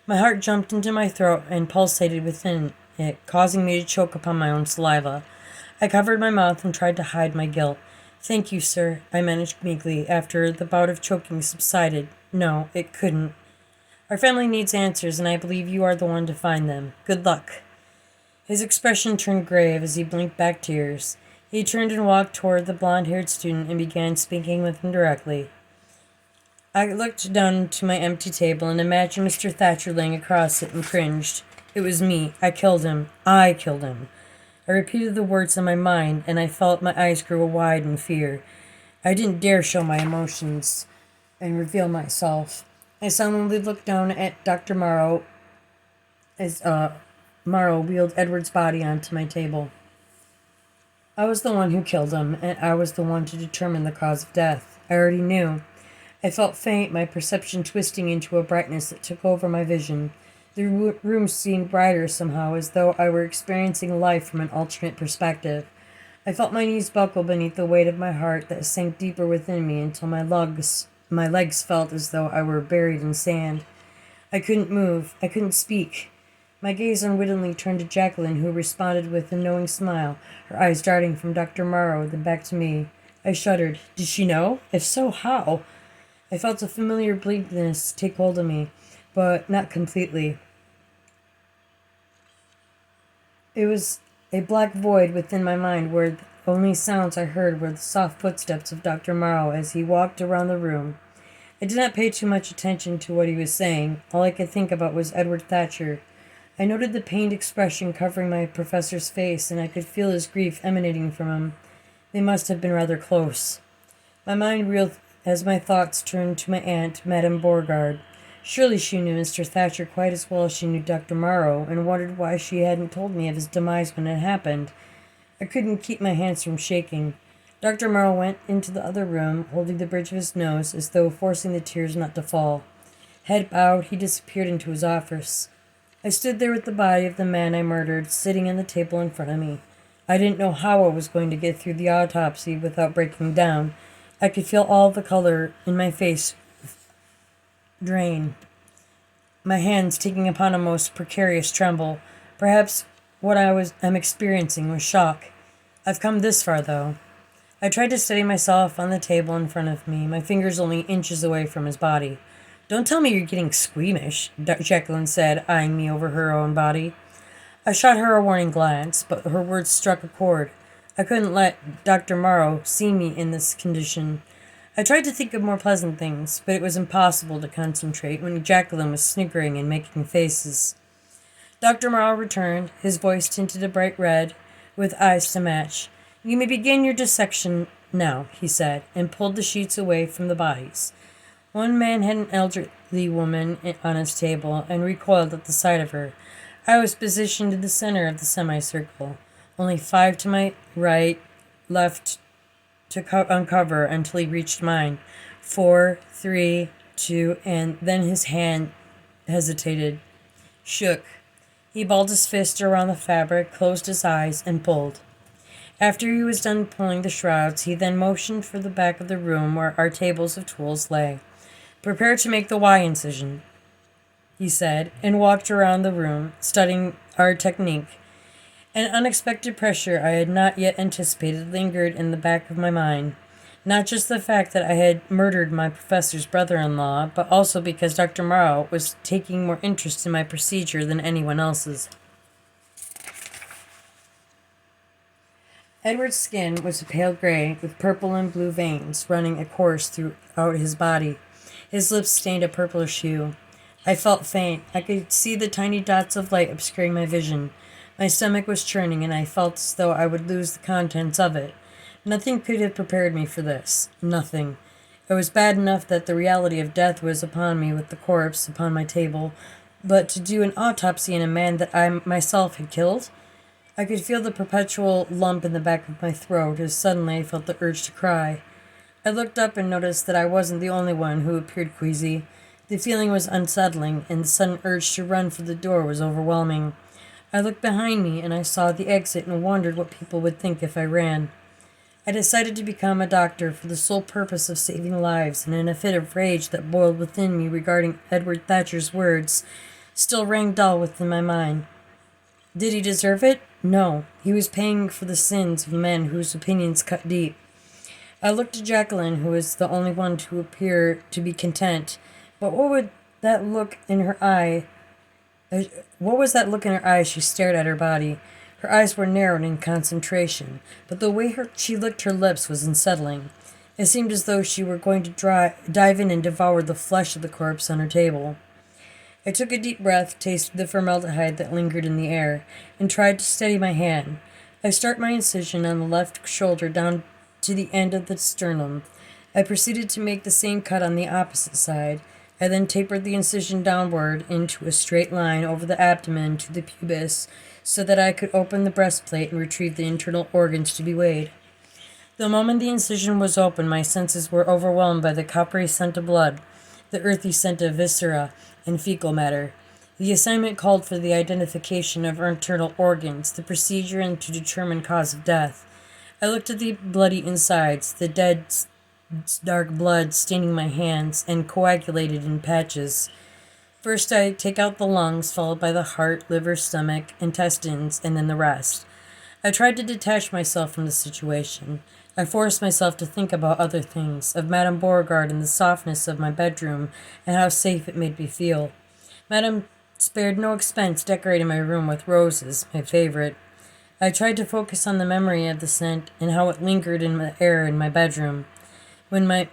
My heart jumped into my throat and pulsated within it, causing me to choke upon my own saliva. I covered my mouth and tried to hide my guilt. Thank you, sir, I managed meekly after the bout of choking subsided. No, it couldn't. Our family needs answers, and I believe you are the one to find them. Good luck. His expression turned grave as he blinked back tears. He turned and walked toward the blond-haired student and began speaking with him directly. I looked down to my empty table and imagined Mr. Thatcher laying across it and cringed. It was me. I killed him. I killed him. I repeated the words in my mind, and I felt my eyes grow wide in fear. I didn't dare show my emotions and reveal myself. I solemnly looked down at Dr. Morrow as Morrow wheeled Edward's body onto my table. I was the one who killed him, and I was the one to determine the cause of death. I already knew. I felt faint, my perception twisting into a brightness that took over my vision. The room seemed brighter somehow, as though I were experiencing life from an alternate perspective. I felt my knees buckle beneath the weight of my heart that sank deeper within me until my legs felt as though I were buried in sand. I couldn't move. I couldn't speak. My gaze unwittingly turned to Jacqueline, who responded with a knowing smile, her eyes darting from Dr. Morrow, then back to me. I shuddered. Did she know? If so, how? I felt a familiar bleakness take hold of me, but not completely. It was a black void within my mind where the only sounds I heard were the soft footsteps of Dr. Morrow as he walked around the room. I did not pay too much attention to what he was saying. All I could think about was Edward Thatcher. I noted the pained expression covering my professor's face, and I could feel his grief emanating from him. They must have been rather close. My mind reeled as my thoughts turned to my aunt, Madame Beauregard. Surely she knew Mr. Thatcher quite as well as she knew Dr. Morrow, and wondered why she hadn't told me of his demise when it happened. I couldn't keep my hands from shaking. Dr. Morrow went into the other room, holding the bridge of his nose, as though forcing the tears not to fall. Head bowed, he disappeared into his office. I stood there with the body of the man I murdered sitting on the table in front of me. I didn't know how I was going to get through the autopsy without breaking down. I could feel all the color in my face drain, my hands taking upon a most precarious tremble. Perhaps what I'm experiencing was shock. I've come this far, though. I tried to steady myself on the table in front of me, my fingers only inches away from his body. Don't tell me you're getting squeamish, Jacqueline said, eyeing me over her own body. I shot her a warning glance, but her words struck a chord. I couldn't let Dr. Morrow see me in this condition. I tried to think of more pleasant things, but it was impossible to concentrate when Jacqueline was sniggering and making faces. Dr. Morrow returned, his voice tinted a bright red, with eyes to match. You may begin your dissection now, he said, and pulled the sheets away from the bodies. One man had an elderly woman on his table and recoiled at the sight of her. I was positioned in the center of the semicircle, only 5 to my right, left to uncover until he reached mine. 4, 3, 2, and then his hand hesitated, shook. He balled his fist around the fabric, closed his eyes, and pulled. After he was done pulling the shrouds, he then motioned for the back of the room where our tables of tools lay. Prepare to make the Y incision, he said, and walked around the room, studying our technique. An unexpected pressure I had not yet anticipated lingered in the back of my mind. Not just the fact that I had murdered my professor's brother-in-law, but also because Dr. Morrow was taking more interest in my procedure than anyone else's. Edward's skin was a pale gray, with purple and blue veins running a course throughout his body. His lips stained a purplish hue. I felt faint. I could see the tiny dots of light obscuring my vision. My stomach was churning, and I felt as though I would lose the contents of it. Nothing could have prepared me for this. Nothing. It was bad enough that the reality of death was upon me with the corpse upon my table, but to do an autopsy on a man that I myself had killed? I could feel the perpetual lump in the back of my throat as suddenly I felt the urge to cry. I looked up and noticed that I wasn't the only one who appeared queasy. The feeling was unsettling, and the sudden urge to run for the door was overwhelming. I looked behind me, and I saw the exit and wondered what people would think if I ran. I decided to become a doctor for the sole purpose of saving lives, and in a fit of rage that boiled within me regarding Edward Thatcher's words, still rang dull within my mind. Did he deserve it? No. He was paying for the sins of men whose opinions cut deep. I looked at Jacqueline, who was the only one to appear to be content. But what was that look in her eye as she stared at her body? Her eyes were narrowed in concentration, but the way she licked her lips was unsettling. It seemed as though she were going to dive in and devour the flesh of the corpse on her table. I took a deep breath, tasted the formaldehyde that lingered in the air, and tried to steady my hand. I start my incision on the left shoulder down to the end of the sternum. I proceeded to make the same cut on the opposite side. I then tapered the incision downward into a straight line over the abdomen to the pubis so that I could open the breastplate and retrieve the internal organs to be weighed. The moment the incision was open, my senses were overwhelmed by the coppery scent of blood, the earthy scent of viscera, and fecal matter. The assignment called for the identification of internal organs, the procedure, and to determine cause of death. I looked at the bloody insides, the dead dark blood staining my hands and coagulated in patches. First I take out the lungs, followed by the heart, liver, stomach, intestines, and then the rest. I tried to detach myself from the situation. I forced myself to think about other things, of Madame Beauregard and the softness of my bedroom, and how safe it made me feel. Madame spared no expense decorating my room with roses, my favorite. I tried to focus on the memory of the scent and how it lingered in the air in my bedroom. When my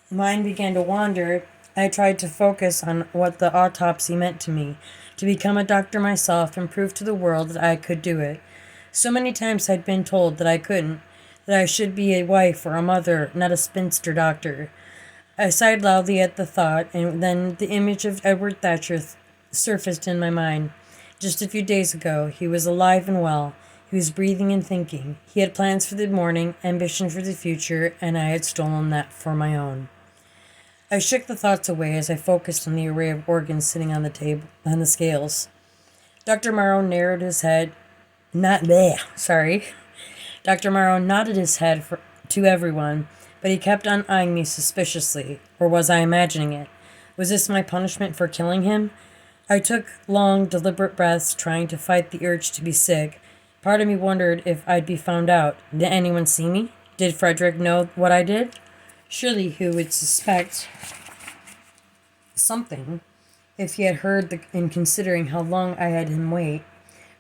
mind began to wander, I tried to focus on what the autopsy meant to me, to become a doctor myself and prove to the world that I could do it. So many times I'd been told that I couldn't, that I should be a wife or a mother, not a spinster doctor. I sighed loudly at the thought, and then the image of Edward Thatcher surfaced in my mind. Just a few days ago, he was alive and well. He was breathing and thinking. He had plans for the morning, ambition for the future, and I had stolen that for my own. I shook the thoughts away as I focused on the array of organs sitting on the table on the scales. Dr. Morrow narrowed his head. Not there, sorry. Dr. Morrow nodded his head to everyone, but he kept on eyeing me suspiciously. Or was I imagining it? Was this my punishment for killing him? I took long, deliberate breaths, trying to fight the urge to be sick. Part of me wondered if I'd be found out. Did anyone see me? Did Frederick know what I did? Surely he would suspect something if he had heard and considering how long I had him wait.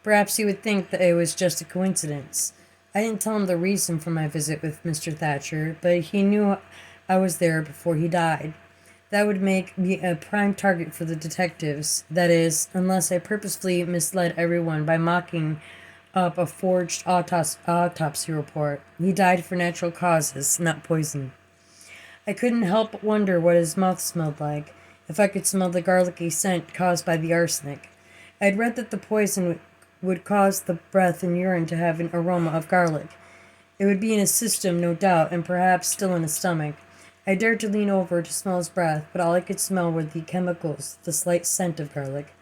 Perhaps he would think that it was just a coincidence. I didn't tell him the reason for my visit with Mr. Thatcher, but he knew I was there before he died. That would make me a prime target for the detectives. That is, unless I purposefully misled everyone by mocking up a forged autopsy report. He died for natural causes, not poison. I couldn't help but wonder what his mouth smelled like, if I could smell the garlicky scent caused by the arsenic. I had read that the poison would cause the breath and urine to have an aroma of garlic. It would be in his system, no doubt, and perhaps still in his stomach. I dared to lean over to smell his breath, but all I could smell were the chemicals, the slight scent of garlic.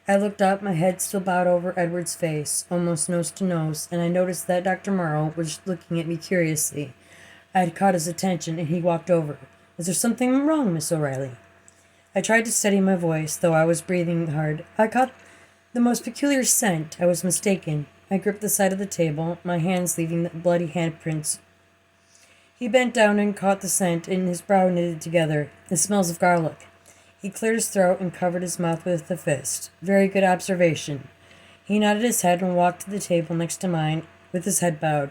I looked up, my head still bowed over Edward's face, almost nose to nose, and I noticed that Dr. Morrow was looking at me curiously. I had caught his attention, and he walked over. "Is there something wrong, Miss O'Reilly?" I tried to steady my voice, though I was breathing hard. "I caught the most peculiar scent. I was mistaken." I gripped the side of the table, my hands leaving the bloody handprints. He bent down and caught the scent, and his brow knitted together. "It smells of garlic." He cleared his throat and covered his mouth with a fist. "Very good observation." He nodded his head and walked to the table next to mine, with his head bowed.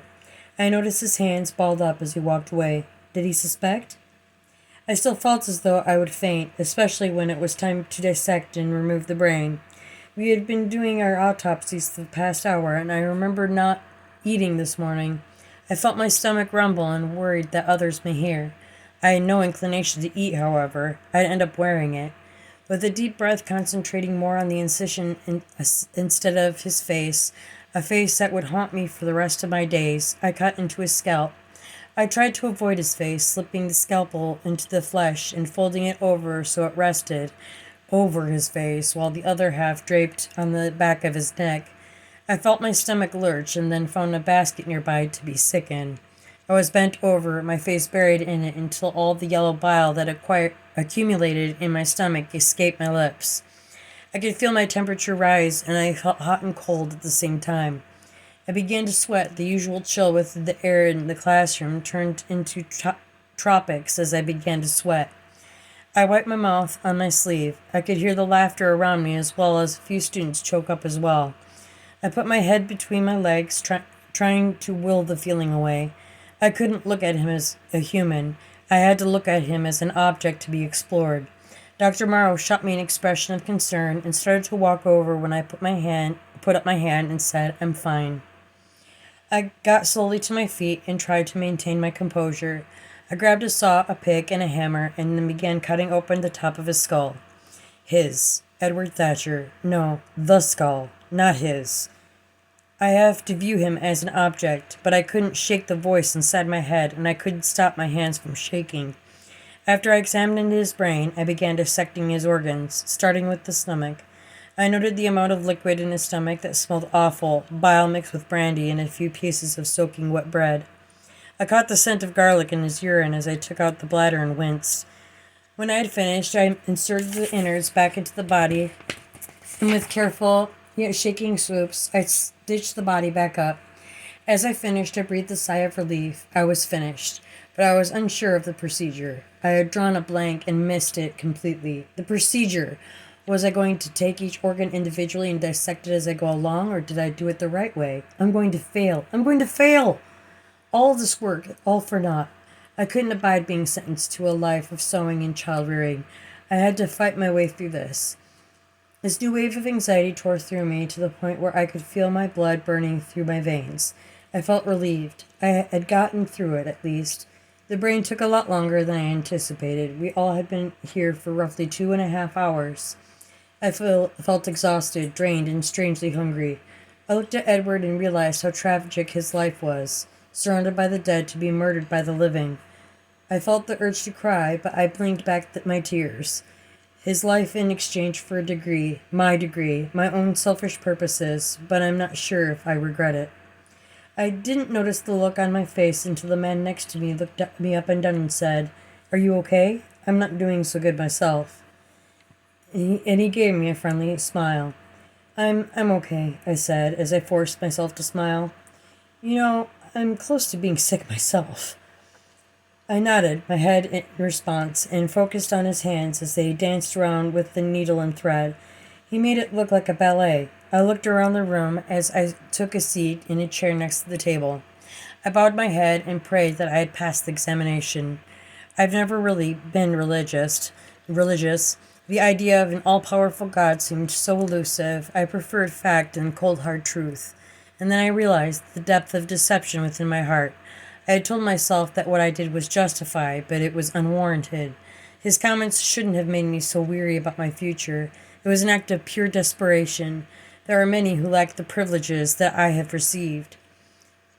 I noticed his hands balled up as he walked away. Did he suspect? I still felt as though I would faint, especially when it was time to dissect and remove the brain. We had been doing our autopsies for the past hour, and I remember not eating this morning. I felt my stomach rumble and worried that others may hear. I had no inclination to eat, however. I'd end up wearing it. With a deep breath concentrating more on the incision instead of his face, a face that would haunt me for the rest of my days, I cut into his scalp. I tried to avoid his face, slipping the scalpel into the flesh and folding it over so it rested over his face, while the other half draped on the back of his neck. I felt my stomach lurch and then found a basket nearby to be sick in. I was bent over, my face buried in it until all the yellow bile that accumulated in my stomach escaped my lips. I could feel my temperature rise, and I felt hot and cold at the same time. I began to sweat. The usual chill with the air in the classroom turned into tropics as I began to sweat. I wiped my mouth on my sleeve. I could hear the laughter around me as well as a few students choke up as well. I put my head between my legs, trying to will the feeling away. I couldn't look at him as a human. I had to look at him as an object to be explored. Dr. Morrow shot me an expression of concern and started to walk over when I put up my hand and said, "I'm fine." I got slowly to my feet and tried to maintain my composure. I grabbed a saw, a pick, and a hammer, and then began cutting open the top of his skull. His. Edward Thatcher. No, the skull, not his. I have to view him as an object, but I couldn't shake the voice inside my head, and I couldn't stop my hands from shaking. After I examined his brain, I began dissecting his organs, starting with the stomach. I noted the amount of liquid in his stomach that smelled awful, bile mixed with brandy and a few pieces of soaking wet bread. I caught the scent of garlic in his urine as I took out the bladder and winced. When I had finished, I inserted the innards back into the body, and with careful yet shaking swoops, I stitched the body back up. As I finished, I breathed a sigh of relief. I was finished, but I was unsure of the procedure. I had drawn a blank and missed it completely. The procedure. Was I going to take each organ individually and dissect it as I go along, or did I do it the right way? I'm going to fail. I'm going to fail! All this work, all for naught. I couldn't abide being sentenced to a life of sewing and child-rearing. I had to fight my way through this. This new wave of anxiety tore through me to the point where I could feel my blood burning through my veins. I felt relieved. I had gotten through it, at least. The brain took a lot longer than I anticipated. We all had been here for roughly 2.5 hours. I felt exhausted, drained, and strangely hungry. I looked at Edward and realized how tragic his life was. Surrounded by the dead to be murdered by the living. I felt the urge to cry, but I blinked back my tears. His life in exchange for a degree, my own selfish purposes, but I'm not sure if I regret it. I didn't notice the look on my face until the man next to me looked at me up and down and said, "Are you okay? I'm not doing so good myself." And he gave me a friendly smile. I'm okay," I said as I forced myself to smile. "You know, I'm close to being sick myself." I nodded my head in response and focused on his hands as they danced around with the needle and thread. He made it look like a ballet. I looked around the room as I took a seat in a chair next to the table. I bowed my head and prayed that I had passed the examination. I've never really been religious. The idea of an all-powerful God seemed so elusive. I preferred fact and cold hard truth. And then I realized the depth of deception within my heart. I had told myself that what I did was justified, but it was unwarranted. His comments shouldn't have made me so weary about my future. It was an act of pure desperation. There are many who lack the privileges that I have received.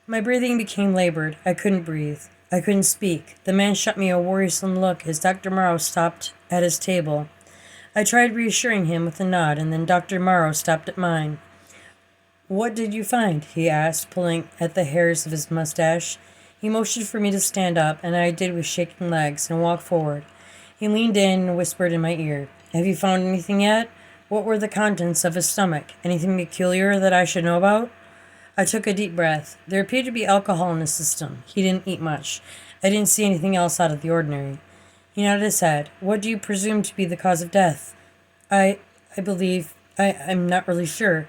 My breathing became labored. I couldn't breathe. I couldn't speak. The man shot me a worrisome look as Dr. Morrow stopped at his table. I tried reassuring him with a nod, and then Dr. Morrow stopped at mine. "What did you find?" he asked, pulling at the hairs of his mustache. He motioned for me to stand up, and I did with shaking legs and walked forward. He leaned in and whispered in my ear, "Have you found anything yet? What were the contents of his stomach? Anything peculiar that I should know about?" I took a deep breath. There appeared to be alcohol in his system. He didn't eat much. I didn't see anything else out of the ordinary. He nodded his head. "What do you presume to be the cause of death?" I believe, I'm not really sure."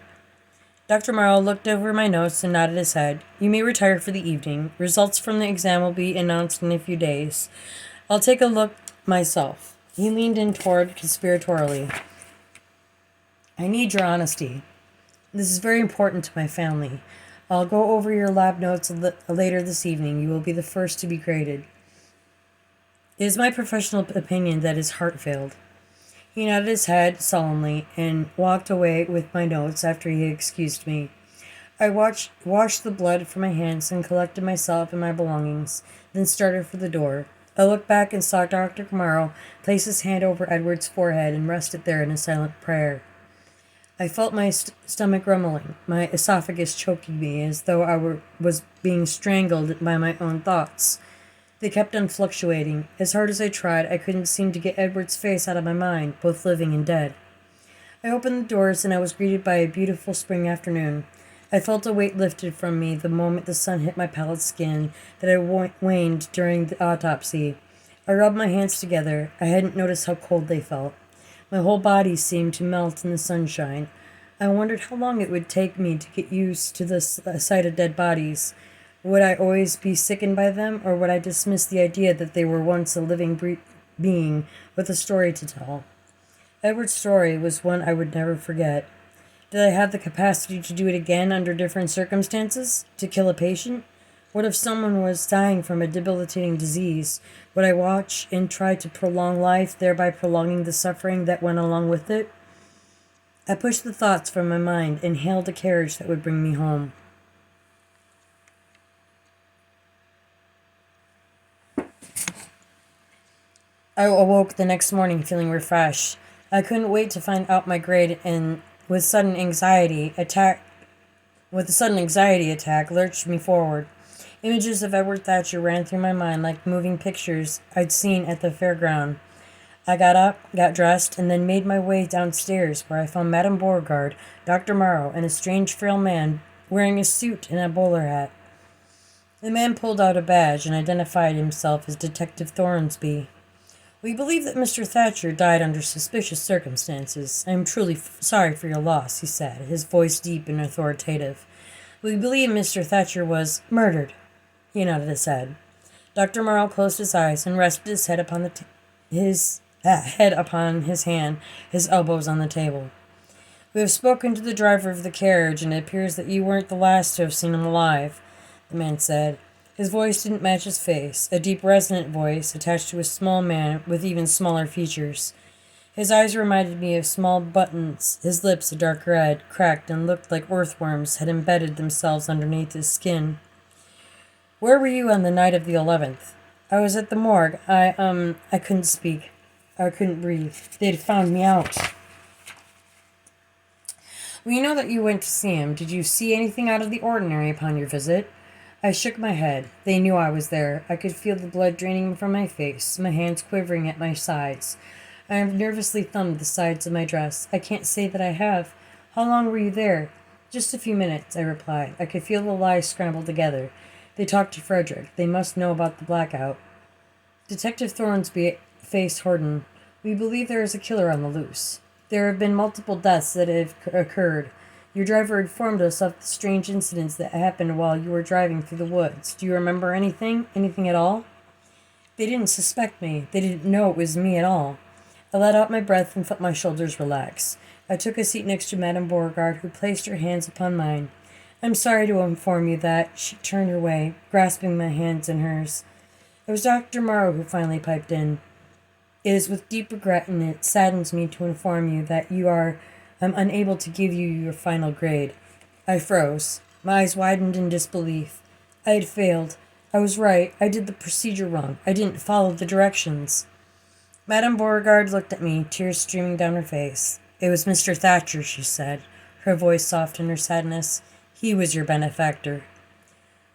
Dr. Morrow looked over my notes and nodded his head. "You may retire for the evening. Results from the exam will be announced in a few days. I'll take a look myself." He leaned in toward conspiratorially. "I need your honesty. This is very important to my family. I'll go over your lab notes later this evening. You will be the first to be graded. It is my professional opinion that his heart failed." He nodded his head solemnly and walked away with my notes after he excused me. I washed the blood from my hands and collected myself and my belongings, then started for the door. I looked back and saw Dr. Morrow place his hand over Edward's forehead and rest it there in a silent prayer. I felt my stomach rumbling, my esophagus choking me as though was being strangled by my own thoughts. They kept on fluctuating. As hard as I tried, I couldn't seem to get Edward's face out of my mind, both living and dead. I opened the doors and I was greeted by a beautiful spring afternoon. I felt a weight lifted from me the moment the sun hit my pallid skin that had waned during the autopsy. I rubbed my hands together. I hadn't noticed how cold they felt. My whole body seemed to melt in the sunshine. I wondered how long it would take me to get used to the sight of dead bodies. Would I always be sickened by them, or would I dismiss the idea that they were once a living being with a story to tell? Edward's story was one I would never forget. Did I have the capacity to do it again under different circumstances? To kill a patient? What if someone was dying from a debilitating disease? Would I watch and try to prolong life, thereby prolonging the suffering that went along with it? I pushed the thoughts from my mind and hailed a carriage that would bring me home. I awoke the next morning feeling refreshed. I couldn't wait to find out my grade, and with a sudden anxiety attack lurched me forward. Images of Edward Thatcher ran through my mind like moving pictures I'd seen at the fairground. I got up, got dressed, and then made my way downstairs, where I found Madame Beauregard, Dr. Morrow, and a strange frail man wearing a suit and a bowler hat. The man pulled out a badge and identified himself as Detective Thornsby. "We believe that Mr. Thatcher died under suspicious circumstances. I am truly sorry for your loss," he said, his voice deep and authoritative. "We believe Mr. Thatcher was murdered." He nodded his head. Dr. Morrow closed his eyes and rested his head upon his hand, his elbows on the table. "We have spoken to the driver of the carriage, and it appears that you weren't the last to have seen him alive," the man said. His voice didn't match his face, a deep, resonant voice attached to a small man with even smaller features. His eyes reminded me of small buttons, his lips a dark red, cracked and looked like earthworms had embedded themselves underneath his skin. "Where were you on the night of the 11th?" I was at the morgue. I couldn't speak. I couldn't breathe. They'd found me out. We know that you went to see him. Did you see anything out of the ordinary upon your visit? I shook my head. They knew I was there. I could feel the blood draining from my face, my hands quivering at my sides. I nervously thumbed the sides of my dress. I can't say that I have. How long were you there? Just a few minutes, I replied. I could feel the lies scrambled together. They talked to Frederick. They must know about the blackout. Detective Thornsby faced Horton. We believe there is a killer on the loose. There have been multiple deaths that have occurred. Your driver informed us of the strange incidents that happened while you were driving through the woods. Do you remember anything? Anything at all? They didn't suspect me. They didn't know it was me at all. I let out my breath and felt my shoulders relax. I took a seat next to Madame Beauregard, who placed her hands upon mine. I'm sorry to inform you that. She turned her way, grasping my hands in hers. It was Dr. Morrow who finally piped in. It is with deep regret, and it saddens me to inform you that I'm unable to give you your final grade. I froze. My eyes widened in disbelief. I had failed. I was right. I did the procedure wrong. I didn't follow the directions. Madame Beauregard looked at me, tears streaming down her face. It was Mr. Thatcher, she said, her voice soft in her sadness. He was your benefactor.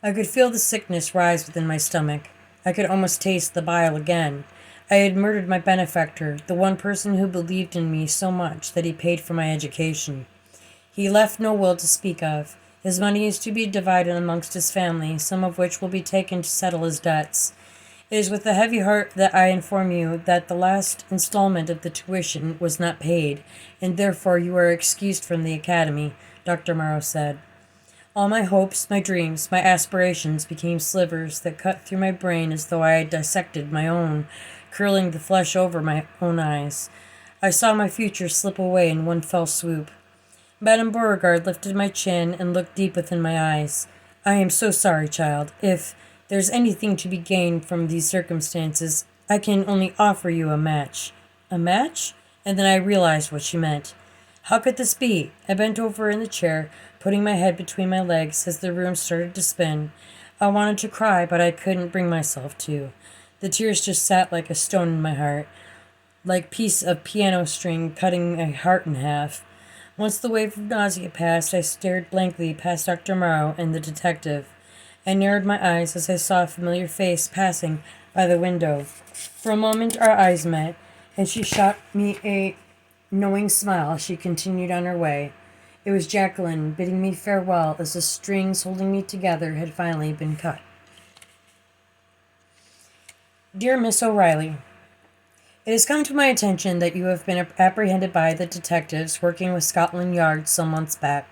I could feel the sickness rise within my stomach. I could almost taste the bile again. I had murdered my benefactor, the one person who believed in me so much that he paid for my education. He left no will to speak of. His money is to be divided amongst his family, some of which will be taken to settle his debts. It is with a heavy heart that I inform you that the last installment of the tuition was not paid, and therefore you are excused from the academy, Dr. Morrow said. All my hopes, my dreams, my aspirations became slivers that cut through my brain as though I had dissected my own, curling the flesh over my own eyes. I saw my future slip away in one fell swoop. Madame Beauregard lifted my chin and looked deep within my eyes. I am so sorry, child. If there's anything to be gained from these circumstances, I can only offer you a match. A match? And then I realized what she meant. How could this be? I bent over in the chair, putting my head between my legs as the room started to spin. I wanted to cry, but I couldn't bring myself to. The tears just sat like a stone in my heart, like piece of piano string cutting a heart in half. Once the wave of nausea passed, I stared blankly past Dr. Morrow and the detective. I narrowed my eyes as I saw a familiar face passing by the window. For a moment our eyes met, and she shot me a knowing smile as she continued on her way. It was Jacqueline bidding me farewell as the strings holding me together had finally been cut. Dear Miss O'Reilly, it has come to my attention that you have been apprehended by the detectives working with Scotland Yard some months back.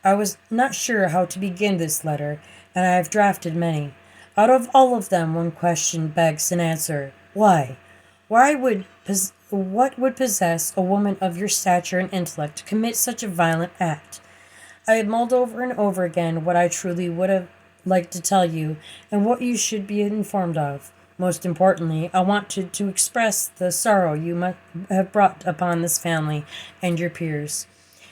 I was not sure how to begin this letter, and I have drafted many. Out of all of them, one question begs an answer. Why? What would possess a woman of your stature and intellect to commit such a violent act? I had mulled over and over again what I truly would have liked to tell you, and what you should be informed of. Most importantly, I wanted to express the sorrow you must have brought upon this family and your peers.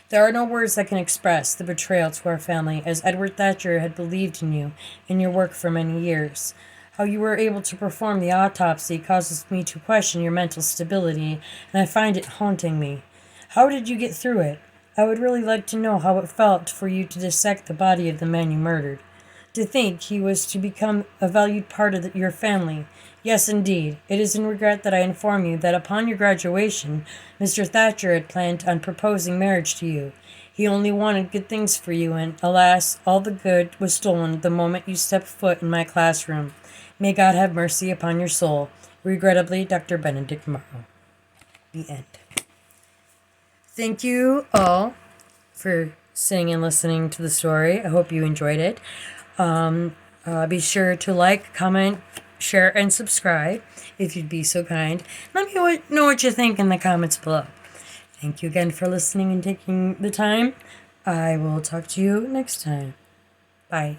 There are no words that can express the betrayal to our family, as Edward Thatcher had believed in you and your work for many years. How you were able to perform the autopsy causes me to question your mental stability, and I find it haunting me. How did you get through it? I would really like to know how it felt for you to dissect the body of the man you murdered. To think he was to become a valued part of your family. Yes, indeed. It is in regret that I inform you that upon your graduation, Mr. Thatcher had planned on proposing marriage to you. He only wanted good things for you, and, alas, all the good was stolen the moment you stepped foot in my classroom. May God have mercy upon your soul. Regrettably, Dr. Benedict Morrow. The end. Thank you all for sitting and listening to the story. I hope you enjoyed it. Be sure to like, comment, share, and subscribe if you'd be so kind. Let me know what you think in the comments below. Thank you again for listening and taking the time. I will talk to you next time. Bye.